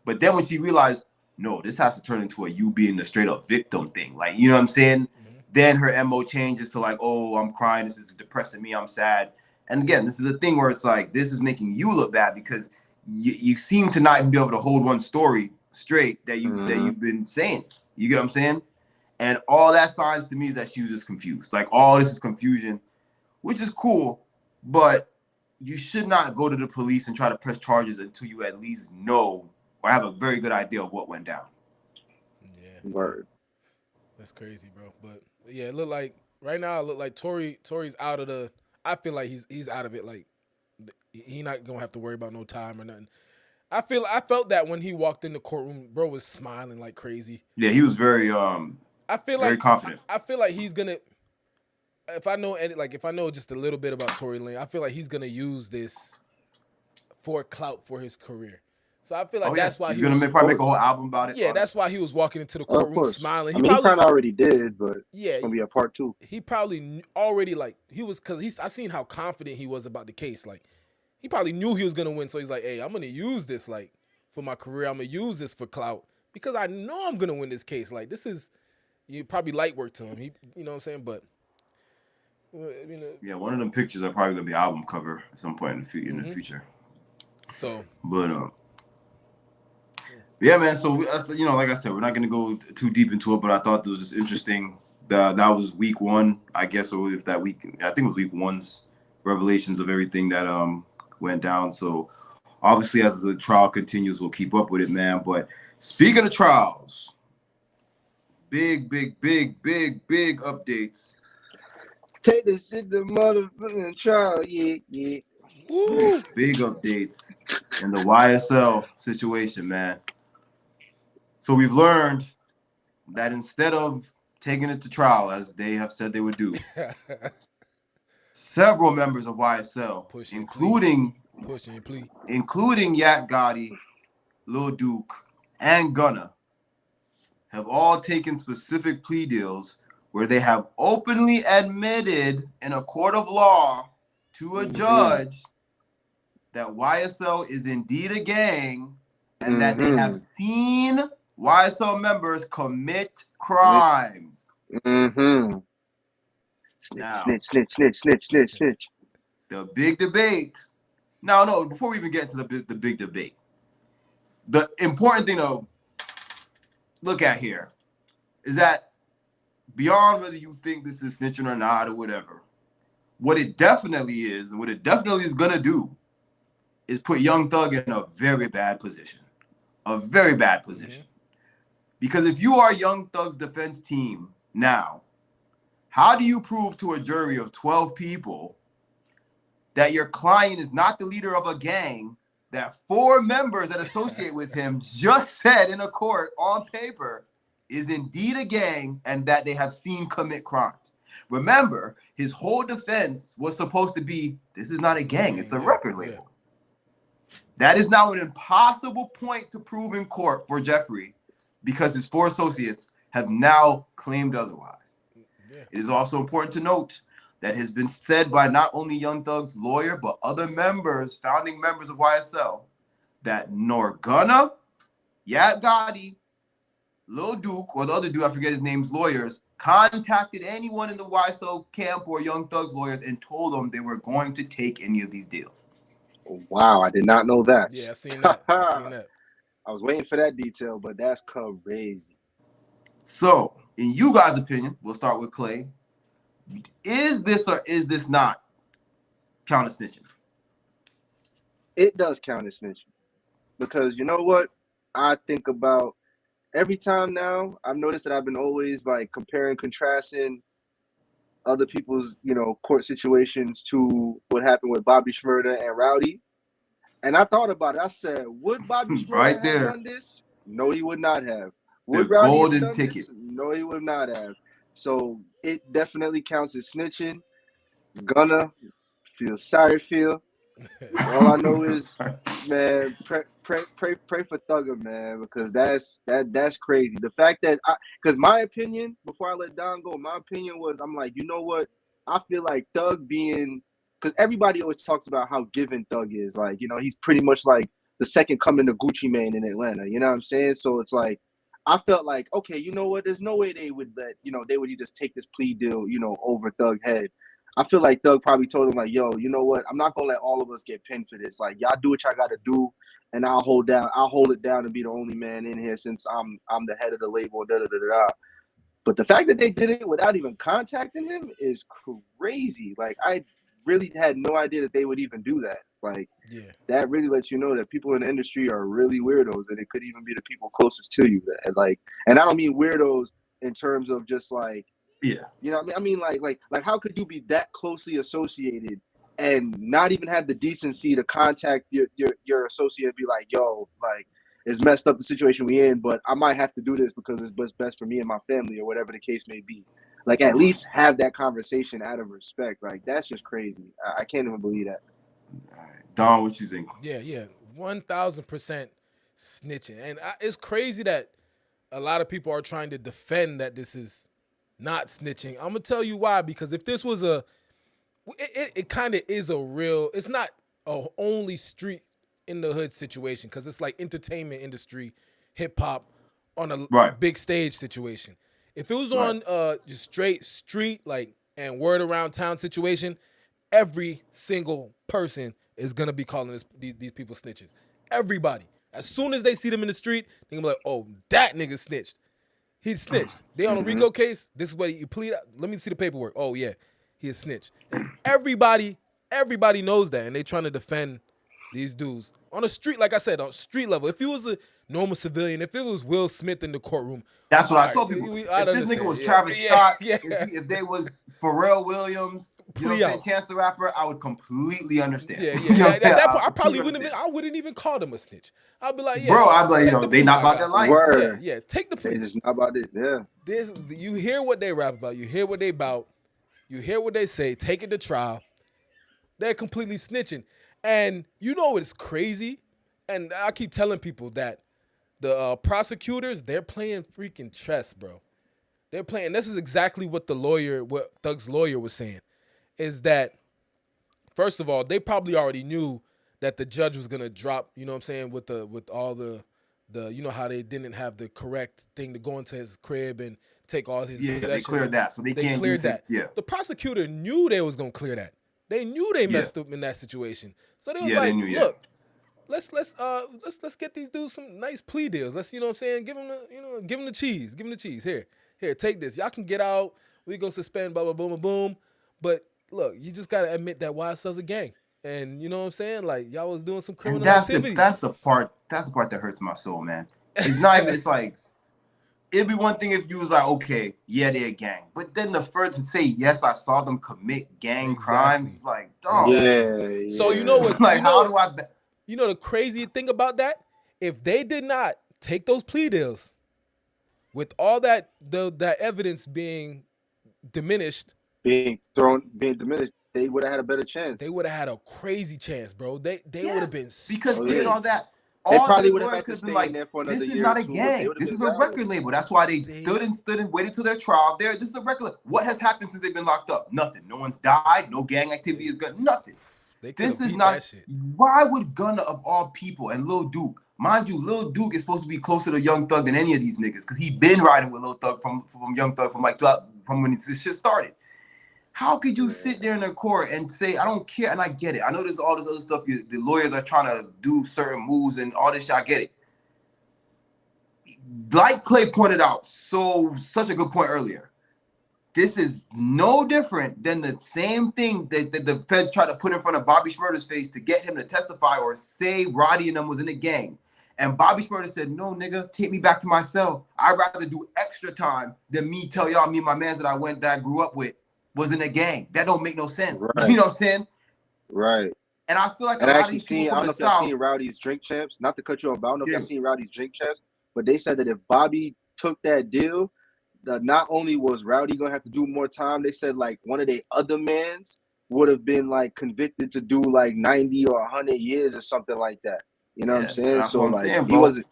but then when she realized, no, this has to turn into a you being the straight up victim thing. Like, you know what I'm saying? Mm-hmm. Then her MO changes to like, oh, I'm crying. This is depressing me. I'm sad. And again, this is a thing where it's like, this is making you look bad because you seem to not even be able to hold one story straight that you've been saying. You get what I'm saying? And all that signs to me is that she was just confused. Like, all this is confusion, which is cool, but you should not go to the police and try to press charges until you at least know or have a very good idea of what went down. Yeah. Word. That's crazy, bro. But yeah, it look like right now it look like Tory's out of the. I feel like he's out of it. Like he not gonna have to worry about no time or nothing. I felt that when he walked in the courtroom, bro was smiling like crazy. Yeah, he was very very confident. I feel like he's gonna. If I know just a little bit about Tory Lanez, I feel like he's gonna use this for clout for his career. So I feel like that's why he's gonna probably make a whole album about it. Yeah, that's why he was walking into the courtroom smiling. He kind of already did, but it's gonna be a part 2. He probably already I seen how confident he was about the case. Like he probably knew he was gonna win, so he's like, "Hey, I'm gonna use this like for my career. I'm gonna use this for clout because I know I'm gonna win this case. Like this is probably light work to him. He, you know what I'm saying? But yeah, one of them pictures are probably gonna be album cover at some point in the future. So, but yeah, man. So like I said, we're not gonna go too deep into it, but I thought it was just interesting. That was week 1, I guess, or if that week, I think it was week 1's revelations of everything that went down. So obviously, as the trial continues, we'll keep up with it, man. But speaking of trials, big updates. Take this shit to motherfucking trial, yeah. Woo. Big updates in the YSL situation, man. So we've learned that instead of taking it to trial, as they have said they would do, several members of YSL, including Yak Gotti, Lil Duke, and Gunna, have all taken specific plea deals where they have openly admitted in a court of law to a judge that YSL is indeed a gang and that they have seen YSL members commit crimes. Snitch. The big debate. No, before we even get to the big debate, the important thing to look at here is that beyond whether you think this is snitching or not or whatever, what it definitely is and what it definitely is going to do is put Young Thug in a very bad position. A very bad position. Because if you are Young Thug's defense team now, how do you prove to a jury of 12 people that your client is not the leader of a gang that 4 members that associate with him just said in a court on paper is indeed a gang and that they have seen commit crimes? Remember, his whole defense was supposed to be, this is not a gang, it's a record label. That is now an impossible point to prove in court for Jeffrey because his 4 associates have now claimed otherwise. It is also important to note that it has been said by not only Young Thug's lawyer, but other members, founding members of YSL, that nor Gunna, Yak Gotti, Lil Duke, or the other dude, I forget his name's lawyers, contacted anyone in the YSL camp or Young Thug's lawyers and told them they were going to take any of these deals. Wow, I did not know that. Yeah, I seen that. I was waiting for that detail, but that's crazy. So, in you guys' opinion, we'll start with Clay. Is this or is this not count as snitching? It does count as snitching because you know what? I think about every time now. I've noticed that I've been always like comparing, contrasting other people's, court situations to what happened with Bobby Shmurda and Rowdy. And I thought about it. I said, would Bobby Shmurda Right have there. done this? No, he would not have. Would The Rowdy golden have done ticket. this? No, he would not have. So it definitely counts as snitching. Gunna, feel sorry, feel. All I know is, man, pray for Thugger, man, because that's crazy. The fact that because my opinion, before I let Don go, my opinion was, I'm like, you know what? I feel like Thug being, because everybody always talks about how given Thug is, like, he's pretty much like the second coming to Gucci Mane in Atlanta. You know what I'm saying? So it's like, I felt like, okay, you know what? There's no way they would they would just take this plea deal, over Thug's head. I feel like Thug probably told him, like, yo, you know what? I'm not gonna let all of us get pinned for this. Like, y'all do what y'all gotta do, and I'll hold it down and be the only man in here since I'm the head of the label, da da da da. But the fact that they did it without even contacting him is crazy. Like, I really had no idea that they would even do that. Like, Yeah. that really lets you know that people in the industry are really weirdos, and it could even be the people closest to you. And I don't mean weirdos in terms of just like, Yeah. you know what I mean? Like how could you be that closely associated and not even have the decency to contact your associate and be like, yo, like, it's messed up the situation we in, but I might have to do this because it's what's best for me and my family, or whatever the case may be. Like, at least have that conversation out of respect. Like, that's just crazy. I can't even believe that. All right. Don, what you think? Yeah, 1000% snitching, and it's crazy that a lot of people are trying to defend that this is not snitching. I'm gonna tell you why. Because if this was it kind of is a real. It's not a only street in the hood situation, because it's like entertainment industry, hip hop on a big stage situation. If it was on just straight street, like, and word around town situation, every single person is gonna be calling these people snitches. Everybody. As soon as they see them in the street, they're gonna be like, oh, that nigga snitched. He snitched. They on a RICO case. This is what you plead. Let me see the paperwork. Oh yeah, he is snitch. And everybody knows that, and they trying to defend these dudes on the street. Like I said, on street level. If he was a normal civilian, if it was Will Smith in the courtroom, that's what I told people. If this nigga was Travis Scott, if they was Pharrell Williams, Chance the Rapper, I would completely understand. At that point, I wouldn't even call them a snitch. I'd be like, bro, I'd be like, they not about their life. Yeah, take the plea. They just not about it. Yeah. You hear what they rap about. You hear what they about. You hear what they say. Take it to trial. They're completely snitching. And you know it's crazy. And I keep telling people that the prosecutors, they're playing freaking chess, bro. They're playing. This is exactly what what Thug's lawyer was saying, is that, first of all, they probably already knew that the judge was gonna drop, you know what I'm saying, with all the you know how they didn't have the correct thing to go into his crib and take all his possessions. They cleared that, so they can't cleared use that. The prosecutor knew they was gonna clear that. They knew they messed up in that situation. So they was like, look, let's get these dudes some nice plea deals. Let's, you know what I'm saying, give them the cheese. Give them the cheese. Here, take this. Y'all can get out. We gonna suspend, blah, blah, boom, boom. But look, you just gotta admit that YSL's a gang. And you know what I'm saying? Like, y'all was doing some criminal activity. That's the part that hurts my soul, man. It's not even, it's like, it'd be one thing if you was like, okay, yeah, they're a gang. But then the first to say, yes, I saw them commit gang crimes, it's like, dog. Yeah. So you know what? Like, how do I... You know the crazy thing about that? If they did not take those plea deals, with all that evidence being diminished, being diminished, they would have had a better chance. They would have had a crazy chance, bro. They would have been, because even all that. They probably would have had to stay in there for another year. This is not a gang. This is a record label. That's why they stood and waited till their trial. This is a record label. What has happened since they've been locked up? Nothing. No one's died. No gang activity is good. Nothing. This is not. That shit. Why would Gunna, of all people, and Lil Duke, mind you, Lil Duke is supposed to be closer to Young Thug than any of these niggas, because he been riding with Lil Thug from Young Thug from when this shit started. How could you sit there in the court and say, I don't care? And I get it. I know there's all this other stuff. The lawyers are trying to do certain moves and all this shit. I get it. Like Clay pointed out, such a good point earlier. this is no different than the same thing that the feds tried to put in front of Bobby Shmurda's face to get him to testify or say Roddy and them was in a gang. And Bobby Shmurda said, no, nigga, take me back to my cell. I'd rather do extra time than me tell y'all me and my mans that I grew up with was in a gang. That don't make no sense. Right. You know what I'm saying? Right. And I feel like and a I lot of actually these people seen, I from don't know the if y'all South, seen Rowdy's Drink Champs. Not to cut you off, but I don't know if Yeah. y'all seen Rowdy's Drink Champs, but they said that if Bobby took that deal, that not only was Rowdy gonna have to do more time, they said like one of their other mans would have been like convicted to do like 90 or 100 years or something like that. You know what I'm saying? that's So what I'm like saying, he bro. was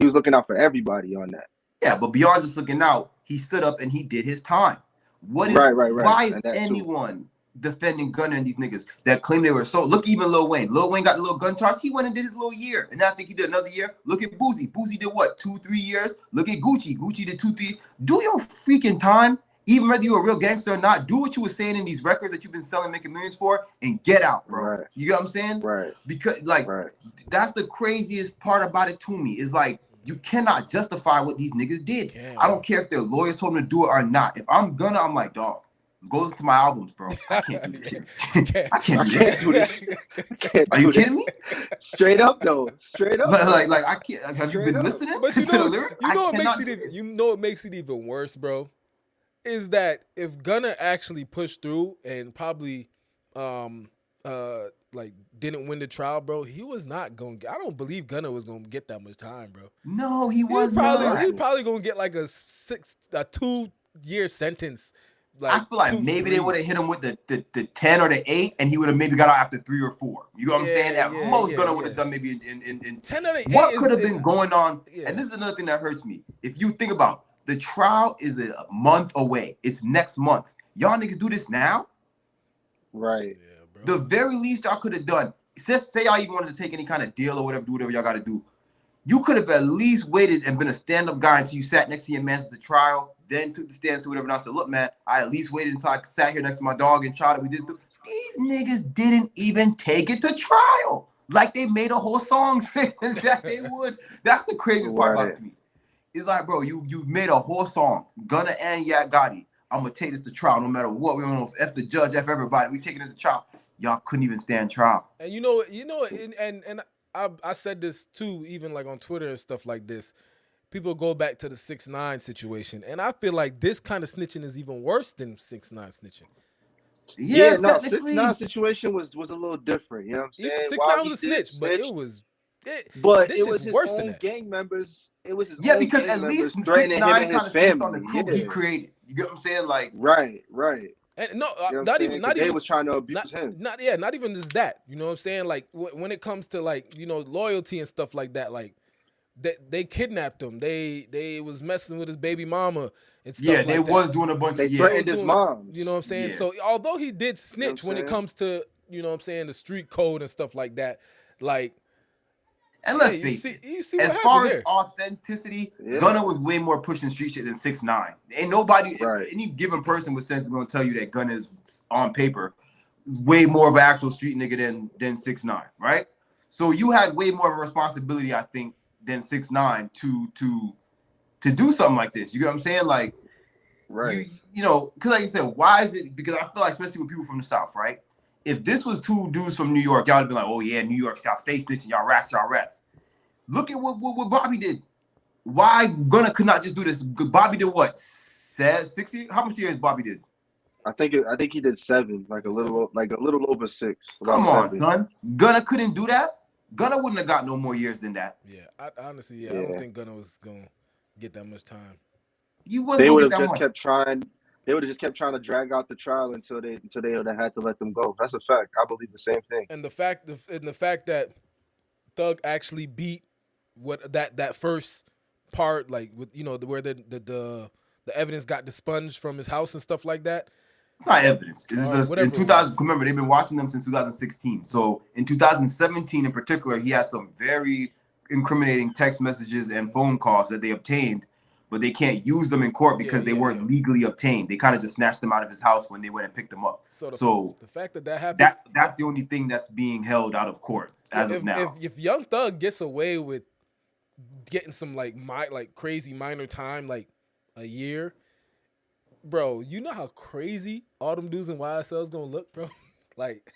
looking out for everybody on that. Yeah, but beyond just looking out, he stood up and he did his time. What is Right. why is And that too. anyone defending Gunna and these niggas that claim they were so? Look, even Lil Wayne. Lil Wayne got the little gun charge. He went and did his little year, and I think he did another year. Look at Boozy. Boozy did what? 2-3 years. Look at Gucci. Gucci did 2-3. Do your freaking time. Even whether you're a real gangster or not, do what you were saying in these records that you've been selling, making millions for, and get out, bro. Right. You get what I'm saying? Right. Because like that's the craziest part about it to me. Is like you cannot justify what these niggas did. I don't care if their lawyers told them to do it or not. If I'm Gunna, I'm like, dog, go listen to my albums, bro. I can't do this shit. I can't do this. Are you kidding me? Straight up though. Straight up. Like I can't. Have you been listening But you to the know, lyrics? you know I what makes cannot it do even, this. you know what makes it even worse, bro, is that if Gunna actually pushed through and probably like didn't win the trial, bro, he was not going to, I don't believe Gunna was going to get that much time, bro. No, he was probably not. he's probably going to get like a 2-year sentence. Like I feel like maybe they would have hit him with the 10 or the 8, and he would have maybe got out after 3 or 4. You know what I'm saying? At most, Gunna would have done maybe in 10 or 8. What could have been going on? And this is another thing that hurts me. If you think about the trial is a month away. It's next month. Y'all niggas do this now? Right. Yeah, bro. The very least y'all could have done, just say y'all even wanted to take any kind of deal or whatever, do whatever y'all got to do. You could have at least waited and been a stand-up guy until you sat next to your man at the trial, then took the stance or whatever, and I said, look, man, I at least waited until I sat here next to my dog and trial that we did. These niggas didn't even take it to trial. Like they made a whole song saying that they would. That's the craziest part about it to me. It's like, bro, you made a whole song, Gunna and Yak Gotti. I'm going to take this to trial no matter what. We don't know if F the judge, F everybody. We taking this to trial. Y'all couldn't even stand trial. And you know, and I said this too, even like on Twitter and stuff like this. People go back to the 6ix9ine situation, and I feel like this kind of snitching is even worse than 6ix9ine snitching. Yeah, no, 6ix9ine situation was a little different. You know what I'm saying? 6ix9ine was a snitch, but it was. It was his own gang members. It was his own because gang at least members threatening him and his family. On the crew he created. You get what I'm saying? Like right. And no, you know not even they was trying to abuse him. Not even just that. You know what I'm saying? Like when it comes to like loyalty and stuff like that, like they kidnapped him. They was messing with his baby mama and stuff. Yeah, they was doing a bunch. They threatened his mom. You know what I'm saying? Yeah. So although he did snitch when it comes to the street code and stuff like that, like. And let's face it, as far as authenticity, Gunna was way more pushing street shit than 6ix9ine. Ain't nobody, any given person with sense is gonna tell you that Gunna is on paper way more of an actual street nigga than 6ix9ine, right? So you had way more of a responsibility, I think, than 6ix9ine to do something like this. You get what I'm saying? Like, right? Because like you said, why is it? Because I feel like, especially with people from the South, right? If this was 2 dudes from New York, y'all would be like, oh yeah, New York South, stay snitching, y'all rats. Look at what Bobby did. Why Gunna could not just do this? Bobby did what? 60? How much years Bobby did? I think he did 7, like a little over 6. Come on, son. Gunna couldn't do that. Gunna wouldn't have got no more years than that. Yeah, I honestly, I don't think Gunna was gonna get that much time. They would have just kept trying. They would have just kept trying to drag out the trial until they would have had to let them go. That's a fact. I believe the same thing. And the fact that Thug actually beat what that first part, like with where the evidence got expunged from his house and stuff like that. It's not evidence. It's just in 2000. Remember, they've been watching them since 2016. So in 2017, in particular, he had some very incriminating text messages and phone calls that they obtained. But they can't use them in court because they weren't legally obtained. They kind of just snatched them out of his house when they went and picked them up. So the fact that happened, that's the only thing that's being held out of court as of now. If Young Thug gets away with getting some like crazy minor time, like a year, bro, you know how crazy all them dudes in YSL is gonna look, bro. Like,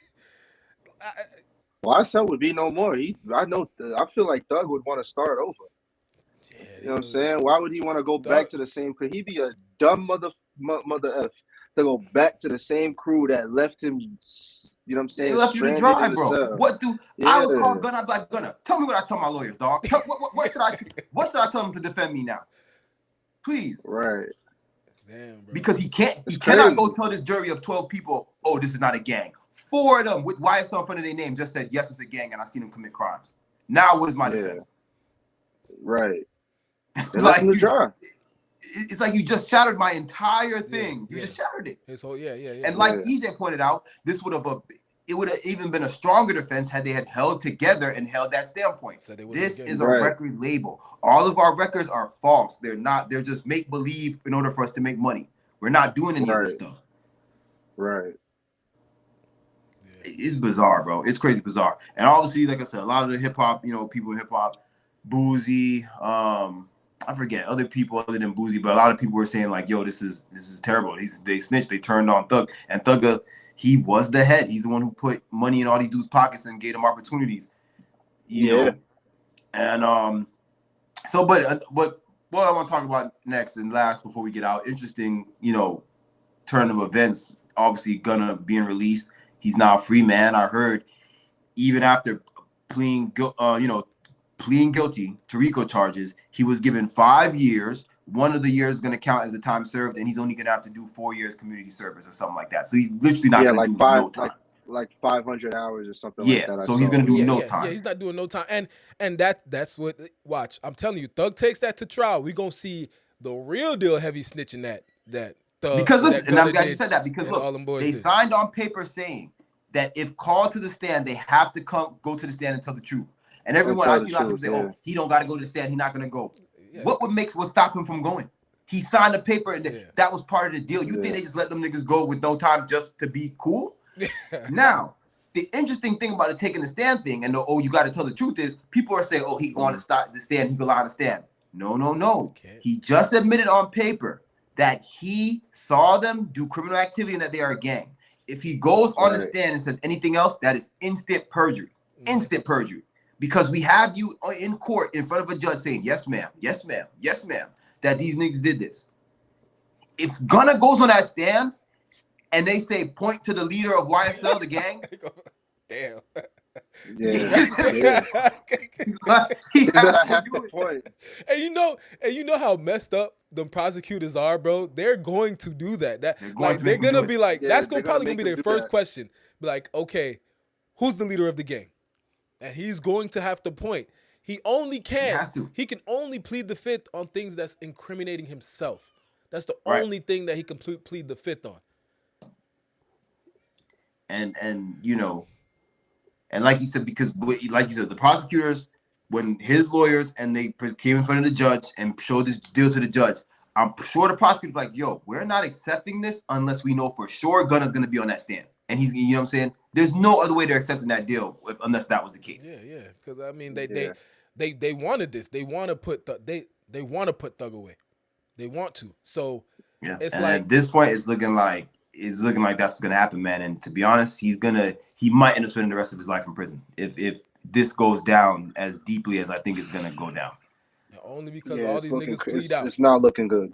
YSL would be no more. I feel like Thug would want to start over. yeah, You know what I'm saying? Why would he want to go back to the same? Could he be a dumb mother F to go back to the same crew that left him? You know what I'm saying? They left you to Stranded dry, in the bro. cell. What do Yeah. I would call Gunna? I'd be like, Gunna, tell me what I tell my lawyers, dog. What should I tell them to defend me now? Please. Right. Damn, bro. Because he cannot crazy. go tell this jury of 12 people, oh, this is not a gang. 4 of them with YSL in front of their name just said, yes, it's a gang, and I seen them commit crimes. Now what is my defense? Right. They Like, left him to dry. It's like you just shattered my entire thing. You just shattered it. His whole And like EJ pointed out, this would have even been a stronger defense had they had held together and held that standpoint. So this is a record label. All of our records are false. They're not. They're just make believe in order for us to make money. We're not doing any of this stuff. Right. It's bizarre, bro. It's crazy bizarre. And obviously, like I said, a lot of the hip hop, people in hip hop, Boozy, I forget other people other than Boozy, but a lot of people were saying like, yo, this is terrible. They snitched, they turned on Thug. And Thug, he was the head. He's the one who put money in all these dudes' pockets and gave them opportunities. You know? And but what I want to talk about next and last before we get out, interesting, turn of events. Obviously, Gunna being released. He's now a free man. I heard even after pleading guilty to RICO charges, he was given 5 years. One of the years is going to count as the time served, and he's only going to have to do 4 years community service or something like that. So he's literally not going to do no time. Like 500 hours or something like that. So he's going to do no time. Yeah, he's not doing no time. And that's what, watch, I'm telling you, Thug takes that to trial. We're going to see the real deal heavy snitching that Thug. Because listen, and I'm glad you said that, because look, they did. signed on paper saying that if called to the stand, they have to go to the stand and tell the truth. And everyone, I see a lot of people say, oh, he don't got to go to the stand. He's not going to go. Yeah. What stop him from going? He signed a paper, and that was part of the deal. You think they just let them niggas go with no time just to be cool? Now, the interesting thing about the taking the stand thing and you got to tell the truth is people are saying, oh, he going to stop the stand. He can lie on the stand. No. Okay. He just admitted on paper that he saw them do criminal activity and that they are a gang. If he goes on the stand and says anything else, that is instant perjury. Instant perjury. Because we have you in court in front of a judge saying, yes, ma'am, yes, ma'am, yes, ma'am, that these niggas did this. If Gunna goes on that stand and they say, point to the leader of YSL, the gang. Damn. Yeah. He has to do it. Point. And you know how messed up the prosecutors are, bro. They're going to do that. They're gonna be like, that's probably gonna be their first question. Be like, okay, who's the leader of the gang? And he's going to have to point. He can only plead the fifth on things that's incriminating himself. That's the only thing that he can plead the fifth on. And like you said, because like you said, the prosecutors, when his lawyers and they came in front of the judge and showed this deal to the judge, I'm sure the prosecutor's like, yo, we're not accepting this unless we know for sure Gunna's going to be on that stand. And he's, you know what I'm saying? There's no other way they're accepting that deal unless that was the case. Yeah. Because I mean, they wanted this. They want to put they want to put Thug away. They want to. So it's and like at this point, it's looking like that's what's gonna happen, man. And to be honest, he might end up spending the rest of his life in prison if this goes down as deeply as I think it's gonna go down. Only because all these niggas plead out. It's not looking good.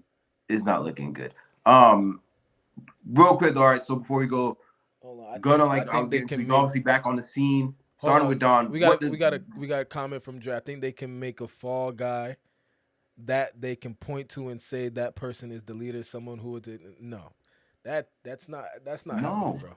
It's not looking good. Real quick, all right. So before we go, Gunna, he's obviously back on the scene. Starting with Don. We got a comment from Dre. I think they can make a fall guy that they can point to and say that person is the leader. Someone who would that's not happening, bro.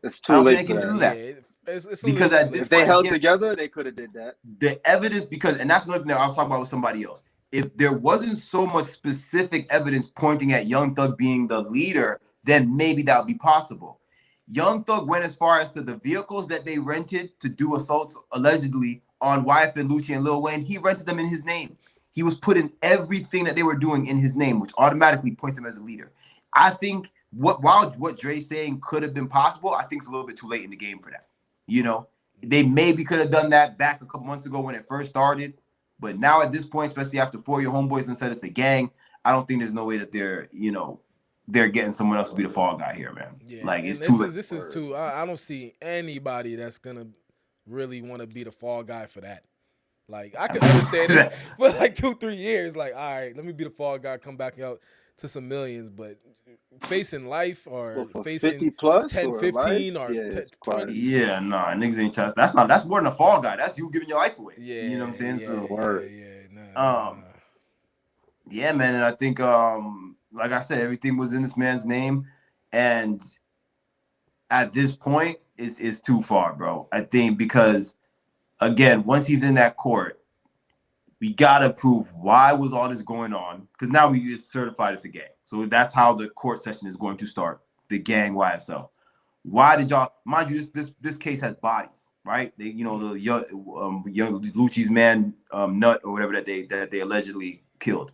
It's too late to do that. Yeah, it's because if they held together, they could have did that. The evidence, and that's another thing that I was talking about with somebody else. If there wasn't so much specific evidence pointing at Young Thug being the leader, then maybe that would be possible. Young Thug went as far as to the vehicles that they rented to do assaults allegedly on YF and Lucci and Lil Wayne. He rented them in his name. He was putting everything that they were doing in his name, which automatically points him as a leader. I think while what Dre's saying could have been possible, I think it's a little bit too late in the game for that. They maybe could have done that back a couple months ago when it first started. But now at this point, especially after 4 year homeboys and said it's a gang, I don't think there's no way that they're, they're getting someone else to be the fall guy here, man. Yeah, Like, and it's too late. this is too. I don't see anybody that's gonna really want to be the fall guy for that. Like, I can understand it for like 2-3 years. Like, all right, let me be the fall guy, come back out to some millions, but facing life or facing 50 plus 10, or 15 life? or Yeah, 20. Yeah, nah, niggas ain't trust. That's more than a fall guy. That's you giving your life away. Yeah, You know what I'm saying? Yeah, So, nah. yeah, man, and I think, like I said, everything was in this man's name, and at this point, is too far, bro. I think because, again, once he's in that court, we gotta prove why was all this going on, because now we just certified as a gang. So that's how the court session is going to start. The gang YSL. Why did y'all? Mind you, this case has bodies, right? They, the young Lucci's man, Nut or whatever that they allegedly killed.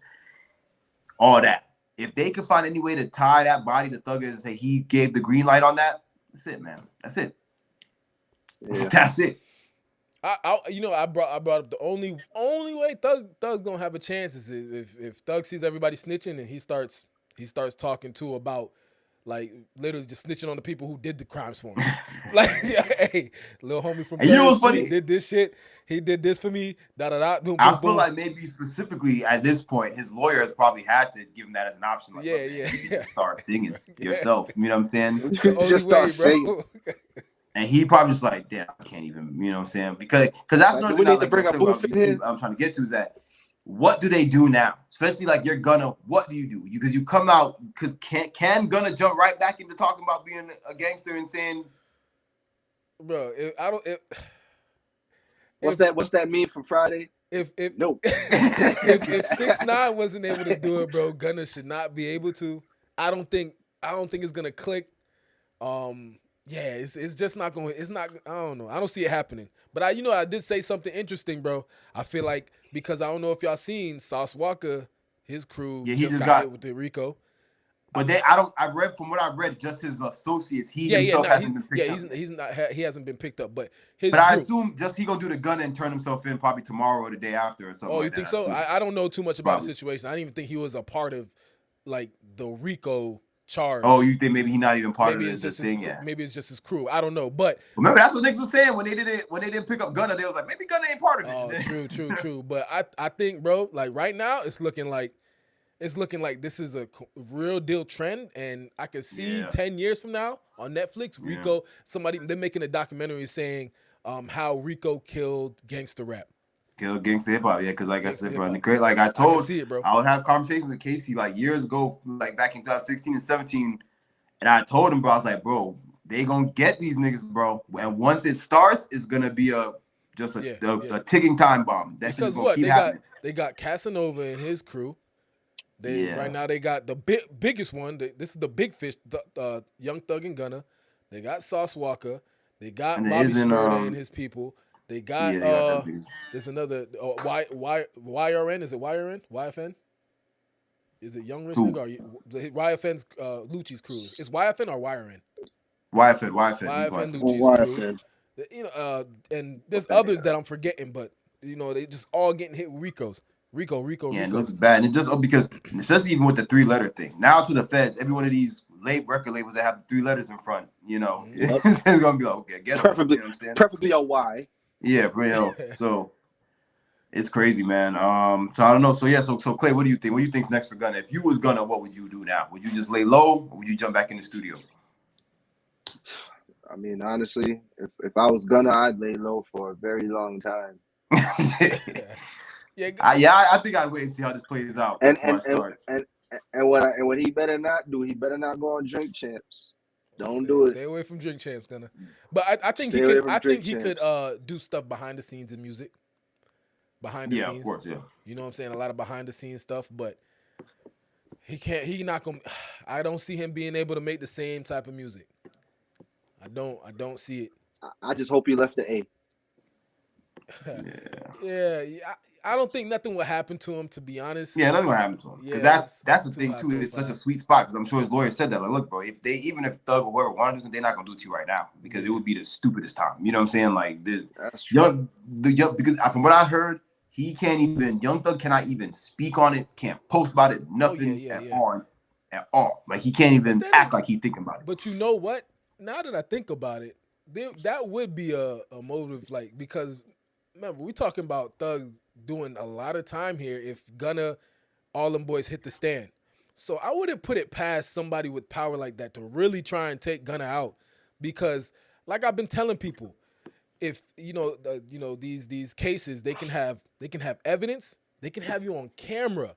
All that. If they could find any way to tie that body to Thug and say he gave the green light on that, that's it, man. That's it. Yeah. That's it. I brought up the only way Thug's gonna have a chance is if Thug sees everybody snitching and he starts talking about, like, literally just snitching on the people who did the crimes for him. Like, yeah, hey, little homie from what's funny? Did this shit. He did this for me. Da da da. Boom, boom, I feel boom. like maybe specifically at this point, his lawyer has probably had to give him that as an option. Like, yeah. You can start singing yourself. You know what I'm saying? Just start singing. And he probably just like, damn, I can't even, you know what I'm saying? Because that's like, we need to bring a booth in. I'm trying to get to is that, what do they do now? Especially like you're Gunna, what do you do? Because you come out, because can Gunna jump right back into talking about being a gangster and saying, bro, what's that meme from Friday? Nope. If 6ix9ine wasn't able to do it, bro, Gunna should not be able to. I don't think it's gonna click. Yeah, it's just not going. It's not. I don't know. I don't see it happening. But I did say something interesting, bro. I feel like, because I don't know if y'all seen Sauce Walker, his crew just got hit with the Rico. But I read from what I read, just his associates. He himself hasn't been picked up. He's not. He hasn't been picked up. But I assume just he gonna do the gun and turn himself in probably tomorrow or the day after or something. Oh, you think so? I don't know too much about the situation. I didn't even think he was a part of, like, the Rico charge. Oh, you think maybe he's not even part of the thing yet? Maybe it's just his crew. I don't know. But remember, that's what niggas was saying when they didn't pick up Gunna. They was like, maybe Gunna ain't part of it. Oh, true. But I think, bro, like right now, it's looking like this is a real deal trend, and I could see 10 years from now on Netflix, Rico, they're making a documentary saying how Rico killed gangster rap. Kill gangsta hip hop, because like I said, bro, like I told, I would have conversations with Casey like years ago, like back in 2016 and 17, and I told him, bro, I was like, bro, they gonna get these niggas, bro, and once it starts, it's gonna be a ticking time bomb. That's just gonna keep happening. They got Casanova and his crew. Right now they got the biggest one. This is the big fish, the Young Thug and Gunna. They got Sauce Walker. They got Bobby Shmurda and his people. They got there's another YRN. Is it YRN? YFN? Is it Young Rich Nigga or YFN's Lucci's crew? Is YFN or YRN? YFN Lucci's crew. And there's others that I'm forgetting, but they just all getting hit with Rico. Yeah, it looks bad. And it just because, especially even with the 3-letter thing. Now to the feds, every one of these record labels that have the 3 letters in front, it's gonna be like, okay, get preferably, you know what I'm saying? Preferably a Y. Yeah, bro. So it's crazy, man. So I don't know. So so Clay, what do you think? What do you think's next for Gunna? If you was Gunna, what would you do now? Would you just lay low, or would you jump back in the studio? I mean, honestly, if I was Gunna, I'd lay low for a very long time. I think I'd wait and see how this plays out. And what he better not do, he better not go on Drink Champs. Don't do it. Stay away from Drink Champs, Gunna. But I think he could. I think he could do stuff behind the scenes in music. Behind the scenes, of course, yeah. You know what I'm saying? A lot of behind the scenes stuff, but he can't. He not gonna. I don't see him being able to make the same type of music. I don't see it. I just hope he left the A. Yeah. I don't think nothing will happen to him, to be honest. Yeah, nothing will happen to him. Because that's the thing too. It's such a sweet spot. Because I'm sure his lawyer said that. Like, look, bro, if Thug or whoever wanted to do something, they're not gonna do it to you right now because it would be the stupidest time. You know what I'm saying? Like this, because from what I heard, Young Thug cannot even speak on it, can't post about it, nothing at all. at all. Like he can't even act like he's thinking about it. But you know what? Now that I think about it, that would be a motive, like, because remember we talking about Thug doing a lot of time here. If Gunna, all them boys hit the stand, so I wouldn't put it past somebody with power like that to really try and take Gunna out, because like I've been telling people, if these cases, they can have evidence, they can have you on camera,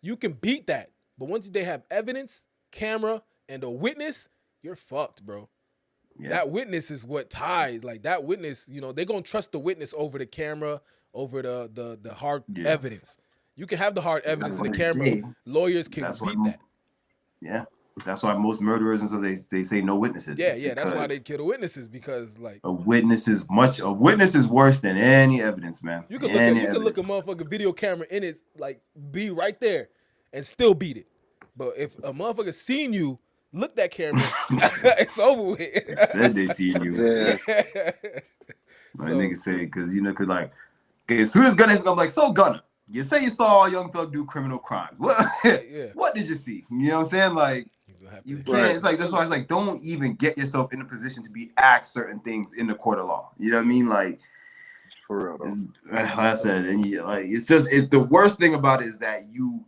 you can beat that, but once they have evidence, camera, and a witness, you're fucked, bro. Yeah. That witness is what ties. Like that witness, they're gonna trust the witness over the camera, over the hard evidence. You can have the hard evidence in the camera. Lawyers can beat that. Yeah. That's why most murderers and stuff they say no witnesses. Yeah. That's why they kill the witnesses, because like a witness is worse than any evidence, man. You can look a motherfucking video camera in it, like be right there and still beat it. But if a motherfucker seen you, look that camera, it's over with. They said they seen you. Yeah. My nigga say, because like, okay, as soon as Gunna is, I'm like, so Gunna, you say you saw Young Thug do criminal crimes. What did you see? You know what I'm saying? Like, you can't. It's like, that's why it's like, don't even get yourself in a position to be asked certain things in the court of law. You know what I mean? Like, for real. Like I said, and it's the worst thing about it is that you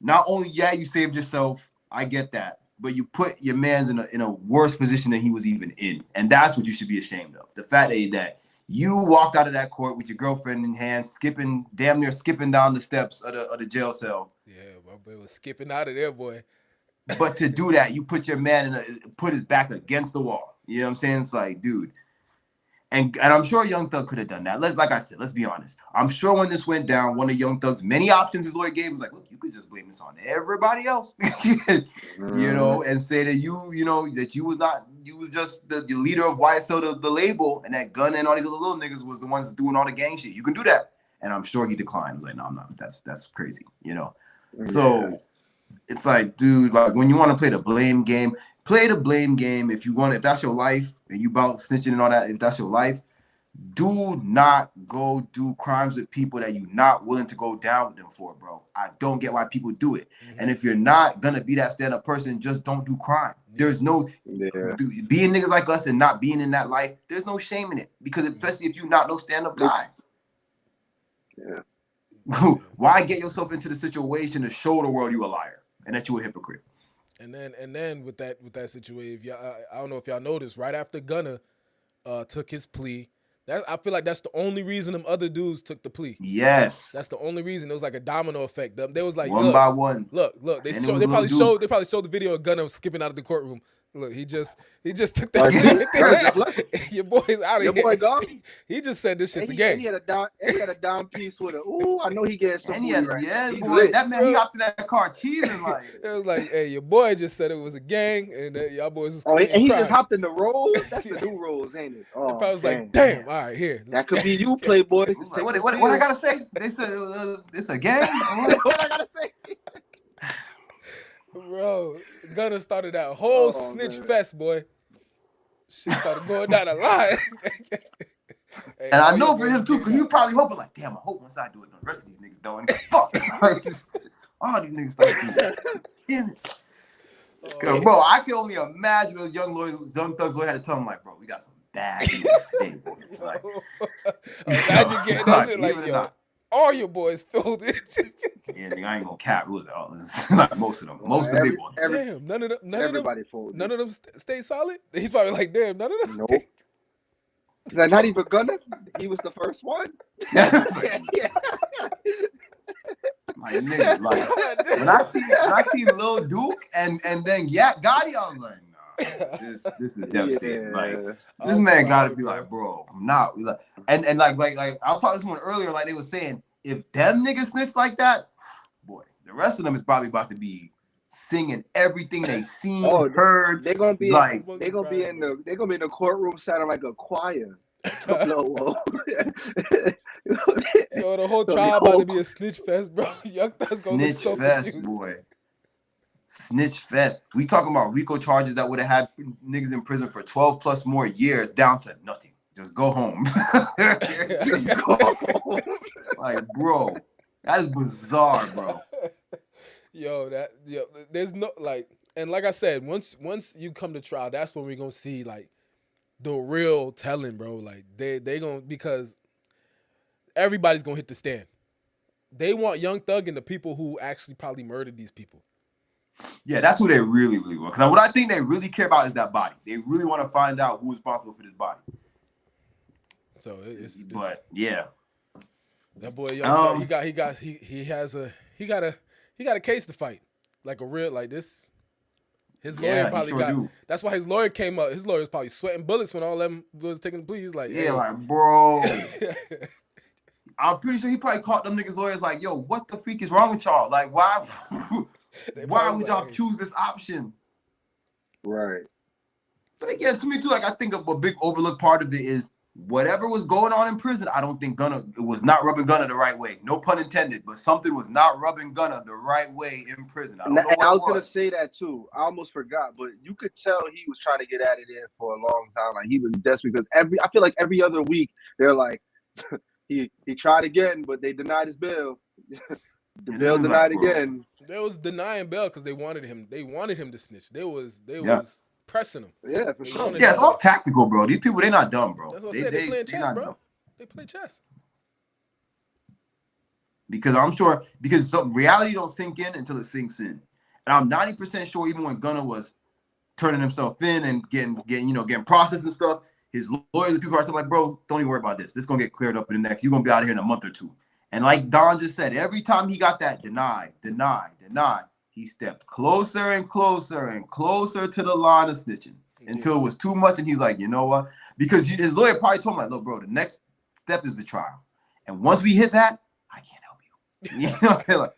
not only you saved yourself. I get that. But you put your man's in a worse position than he was even in. And that's what you should be ashamed of. The fact that you walked out of that court with your girlfriend in hand, damn near skipping down the steps of the jail cell. Yeah, my boy was skipping out of there, boy. But to do that, you put your man put his back against the wall. You know what I'm saying? It's like, dude. And I'm sure Young Thug could have done that. Like I said, let's be honest. I'm sure when this went down, one of Young Thug's many options his lawyer gave was like, look, you could just blame this on everybody else. And say that you was just the leader of YSL, the label, and that Gunna and all these other little niggas was the ones doing all the gang shit. You can do that. And I'm sure he declined. Like, no, I'm not. That's crazy, So it's like, dude, like when you want to play the blame game, play the blame game. If that's your life and you about snitching and all that, if that's your life, do not go do crimes with people that you're not willing to go down with them for, bro. I don't get why people do it. Mm-hmm. And if you're not going to be that stand-up person, just don't do crime. There's no being niggas like us and not being in that life, there's no shame in it. Because especially if you're not no stand-up guy. Yeah. Why get yourself into the situation to show the world you a liar and that you a hypocrite? And then with that situation, I don't know if y'all noticed, right after Gunna took his plea, I feel like that's the only reason them other dudes took the plea. Yes, that's the only reason. It was like a domino effect. They was like one by one. Look. They probably showed the video of Gunna skipping out of the courtroom. Look, he just took that. Your boy's out of here. Your boy gone. He just said this shit's a game. He had a down piece with it. Ooh, I know he getting some. That man, he hopped in that car cheesing like. It was like, hey, your boy just said it was a gang, and y'all boys was. Oh, and he just hopped in the rolls. That's the new rolls, ain't it? Oh, I was like, damn. All right, here. That could be you, Playboy. What I gotta say? They said it's a gang. What I gotta say? Bro, Gunna started that whole snitch fest, boy. Shit started going down the line. Hey, and I know for him too, because he probably hoping like, damn, I hope once I do it, the rest of these niggas don't. Fuck. All these niggas start doing that. Damn it. Bro, I can only imagine what Young Thug's lawyer had to tell him, like, bro, we got some bad news today, boy. Like, imagine getting that shit like, yo, all your boys filled it. Yeah, nigga, I ain't gonna cap. It was like most of them, most of the big ones. Damn, none of them folded. None of them stayed solid. He's probably like, damn, none of them. Nope. Is that not even Gunna? He was the first one. My nigga, like when I see Lil Duke and then Gotti, I was like, nah, this is devastating. Yeah. Like this man gotta be like, bro, I'm not. Like, and like I was talking to someone earlier, like they were saying, if them niggas snitch like that, boy, the rest of them is probably about to be singing everything they seen, heard. They're gonna be like they're gonna be in the courtroom sounding like a choir. Yo, the whole trial about to be a snitch fest, bro. Young Thug's gonna be so fest, confused. boy. Snitch fest. We talking about RICO charges that would have had niggas in prison for 12 plus more years down to nothing. Just go home. Just go home. Like, bro, that is bizarre, bro. There's no like, and like I said, once you come to trial, that's when we're gonna see like the real telling, bro. Like they gonna, because everybody's gonna hit the stand. They want Young Thug and the people who actually probably murdered these people. Yeah, that's who they really, really want. Because what I think they really care about is that body. They really want to find out who's responsible for this body. So but yeah, that boy Young Thug, he got a case to fight, like a real, like this. His lawyer probably got. That's why his lawyer came up. His lawyer was probably sweating bullets when all them was taking the plea. He's like, yeah, like, bro. I'm pretty sure he probably caught them niggas lawyers like, yo, what the freak is wrong with y'all? Like, why would y'all choose this option? Right. But again, to me too, like, I think a big overlooked part of it is whatever was going on in prison. I don't think it was not rubbing Gunna the right way. No pun intended, but something was not rubbing Gunna the right way in prison. I was gonna say that too. I almost forgot, but you could tell he was trying to get out of there for a long time. Like, he was desperate because I feel like every other week they're like, he tried again, but they denied his bail. The bail denied again. They was denying bail because they wanted him. They wanted him to snitch. They was pressing him. Yeah, for sure. Yeah, it's all tactical, bro. These people, they not dumb, bro. That's what I said. They playing chess, bro. They play chess. Because I'm sure, some reality don't sink in until it sinks in. And I'm 90% sure even when Gunna was turning himself in and getting processed and stuff, his lawyers and people are like, bro, don't even worry about this. This is gonna get cleared up in the next. You're gonna be out of here in a month or two. And like Don just said, every time he got that denied, he stepped closer and closer and closer to the line of snitching until it was too much. And he's like, you know what? Because his lawyer probably told him, like, look, bro, the next step is the trial. And once we hit that, I can't help you. You know, like,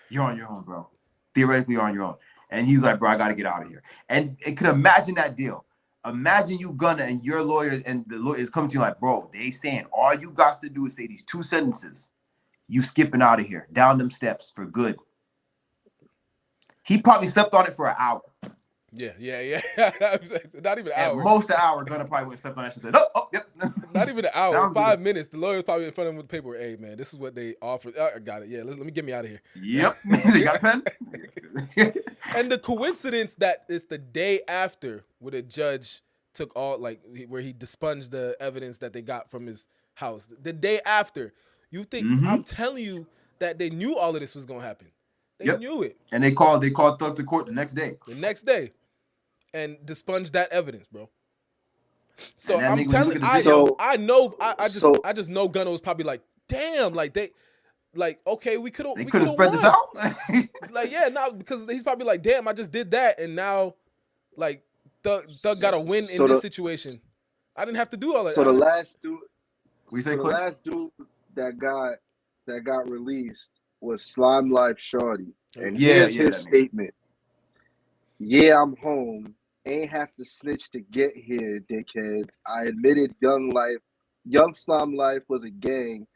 you're on your own, bro. Theoretically, you're on your own. And he's like, bro, I got to get out of here. And could imagine that deal. Imagine you, Gunna, and your lawyers, and the lawyers coming to you like, bro, they saying all you got to do is say these 2 sentences. You skipping out of here, down them steps for good. He probably slept on it for an hour. Yeah. Not even an hour. At most an hour, Gunna probably went slept on that and said, yep. Not even an hour. 5 minutes. The lawyer's probably in front of him with the paper. Hey, man, this is what they offered. I got it. Yeah, let me get me out of here. Yep. You got a pen? And the coincidence that it's the day after where the judge took all, like, where he expunged the evidence that they got from his house. The day after. You think, I'm telling you that they knew all of this was going to happen. They knew it. And they called Thug to court the next day. And expunged that evidence, bro. So I'm telling you, I just know Gunna was probably like, damn, like okay, we could have spread this out. Like, yeah, no, because he's probably like, damn, I just did that, and now, like, Thug got to win in this situation. I didn't have to do all that. So the last dude that got released was Slime Life Shorty. And here's his statement. Yeah, I'm home. Ain't have to snitch to get here, dickhead. I admitted Young Slime Life was a gang.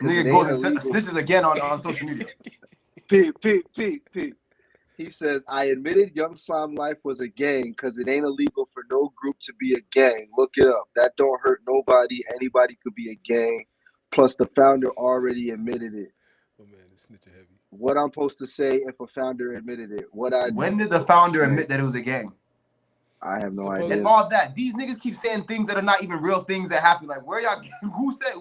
Nigga goes and snitches again on social media. P. He says, I admitted Young Slime Life was a gang because it ain't illegal for no group to be a gang. Look it up. That don't hurt nobody. Anybody could be a gang. Plus, the founder already admitted it. Oh, man, it's snitching heavy. What I'm supposed to say if a founder admitted it? When did the founder admit that it was a gang? I have no idea. And all that. These niggas keep saying things that are not even real things that happen. Like, where y'all? Who said?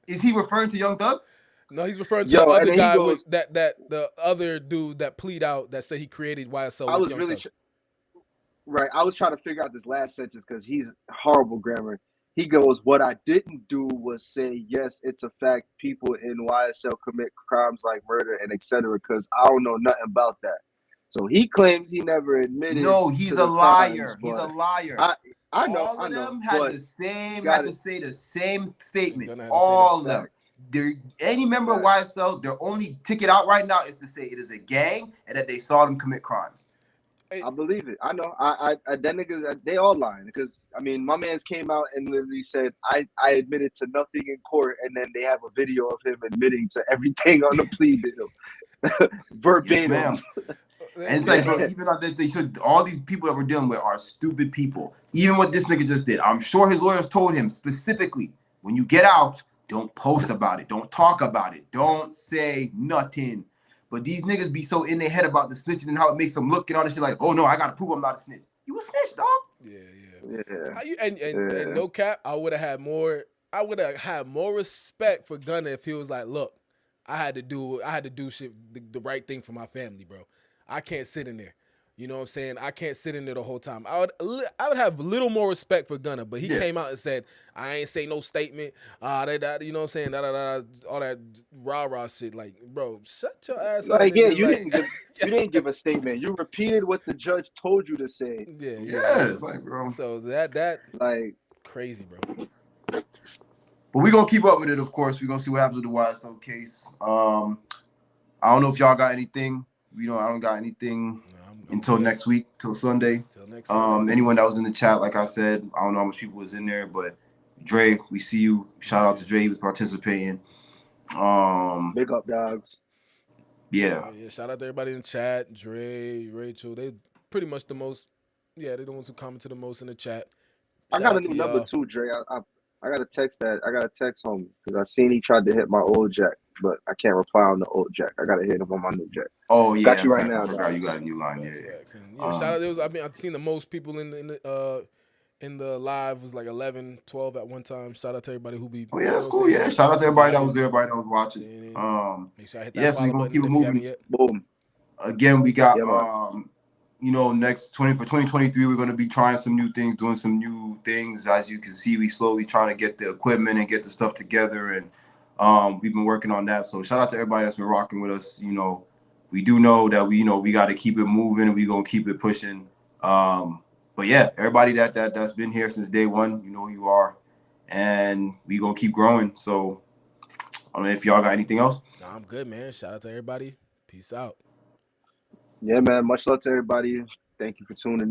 Is he referring to Young Thug? No, he's referring to the other guy the other dude that plead out that said he created YSL. I was really right. I was trying to figure out this last sentence because he's horrible grammar. He goes, what I didn't do was say, yes, it's a fact people in YSL commit crimes like murder and etc. because I don't know nothing about that. So he claims he never admitted. No, he's a liar. He's a liar. I know. All of them had to say the same statement. All of them. Any member of YSL, their only ticket out right now is to say it is a gang and that they saw them commit crimes. I believe it. I know. That nigga, they all lying because I mean, my man's came out and literally said, "I admitted to nothing in court," and then they have a video of him admitting to everything on the plea deal, verbatim. Yes, and it's like, bro, even though they should, all these people that we're dealing with are stupid people. Even what this nigga just did, I'm sure his lawyers told him specifically, when you get out, don't post about it, don't talk about it, don't say nothing. But these niggas be so in their head about the snitching and how it makes them look and all this shit like, oh no, I gotta prove I'm not a snitch. You a snitch, dog. And no cap, I would have had more respect for Gunna if he was like, look, I had to do shit the right thing for my family, bro. I can't sit in there. You know what I'm saying? I can't sit in there the whole time. I would have a little more respect for Gunna, but he came out and said, I ain't say no statement. You know what I'm saying? All that rah-rah shit. Like, bro, shut your ass up. Like, yeah, you didn't give a statement. You repeated what the judge told you to say. Yeah. It's like, bro. So that like crazy, bro. But we're gonna keep up with it, of course. We're gonna see what happens with the YSL case. I don't know if y'all got anything. I don't got anything. Until next week, till Sunday. Anyone that was in the chat, like I said, I don't know how much people was in there, but Dre, we see you. Shout out to Dre, he was participating. Big up, dogs. Yeah. Shout out to everybody in the chat. Dre, Rachel, they pretty much the most. Yeah, they're the ones who commented the most in the chat. I got a new number too, Dre. I got to text that. I got to text home because I seen he tried to hit my old jack, but I can't reply on the old jack. I got to hit him on my new jack. Oh yeah, got you right now. I forgot you got a new line. Shout out. I've seen the most people in the live was like 11, 12 at one time. Shout out to everybody who be. Oh yeah, that's cool. Yeah, shout out to everybody that was there, everybody that was watching. Make sure I hit that follow button keep it moving. Boom. Again, we got next for 2023, we're going to be trying some new things, doing some new things. As you can see, we slowly trying to get the equipment and get the stuff together, and we've been working on that. So shout out to everybody that's been rocking with us. We do know that we got to keep it moving and we're going to keep it pushing. But yeah, everybody that's been here since day one, you know who you are, and we going to keep growing. So I don't know if y'all got anything else. Nah, I'm good, man. Shout out to everybody. Peace out. Yeah, man. Much love to everybody. Thank you for tuning in.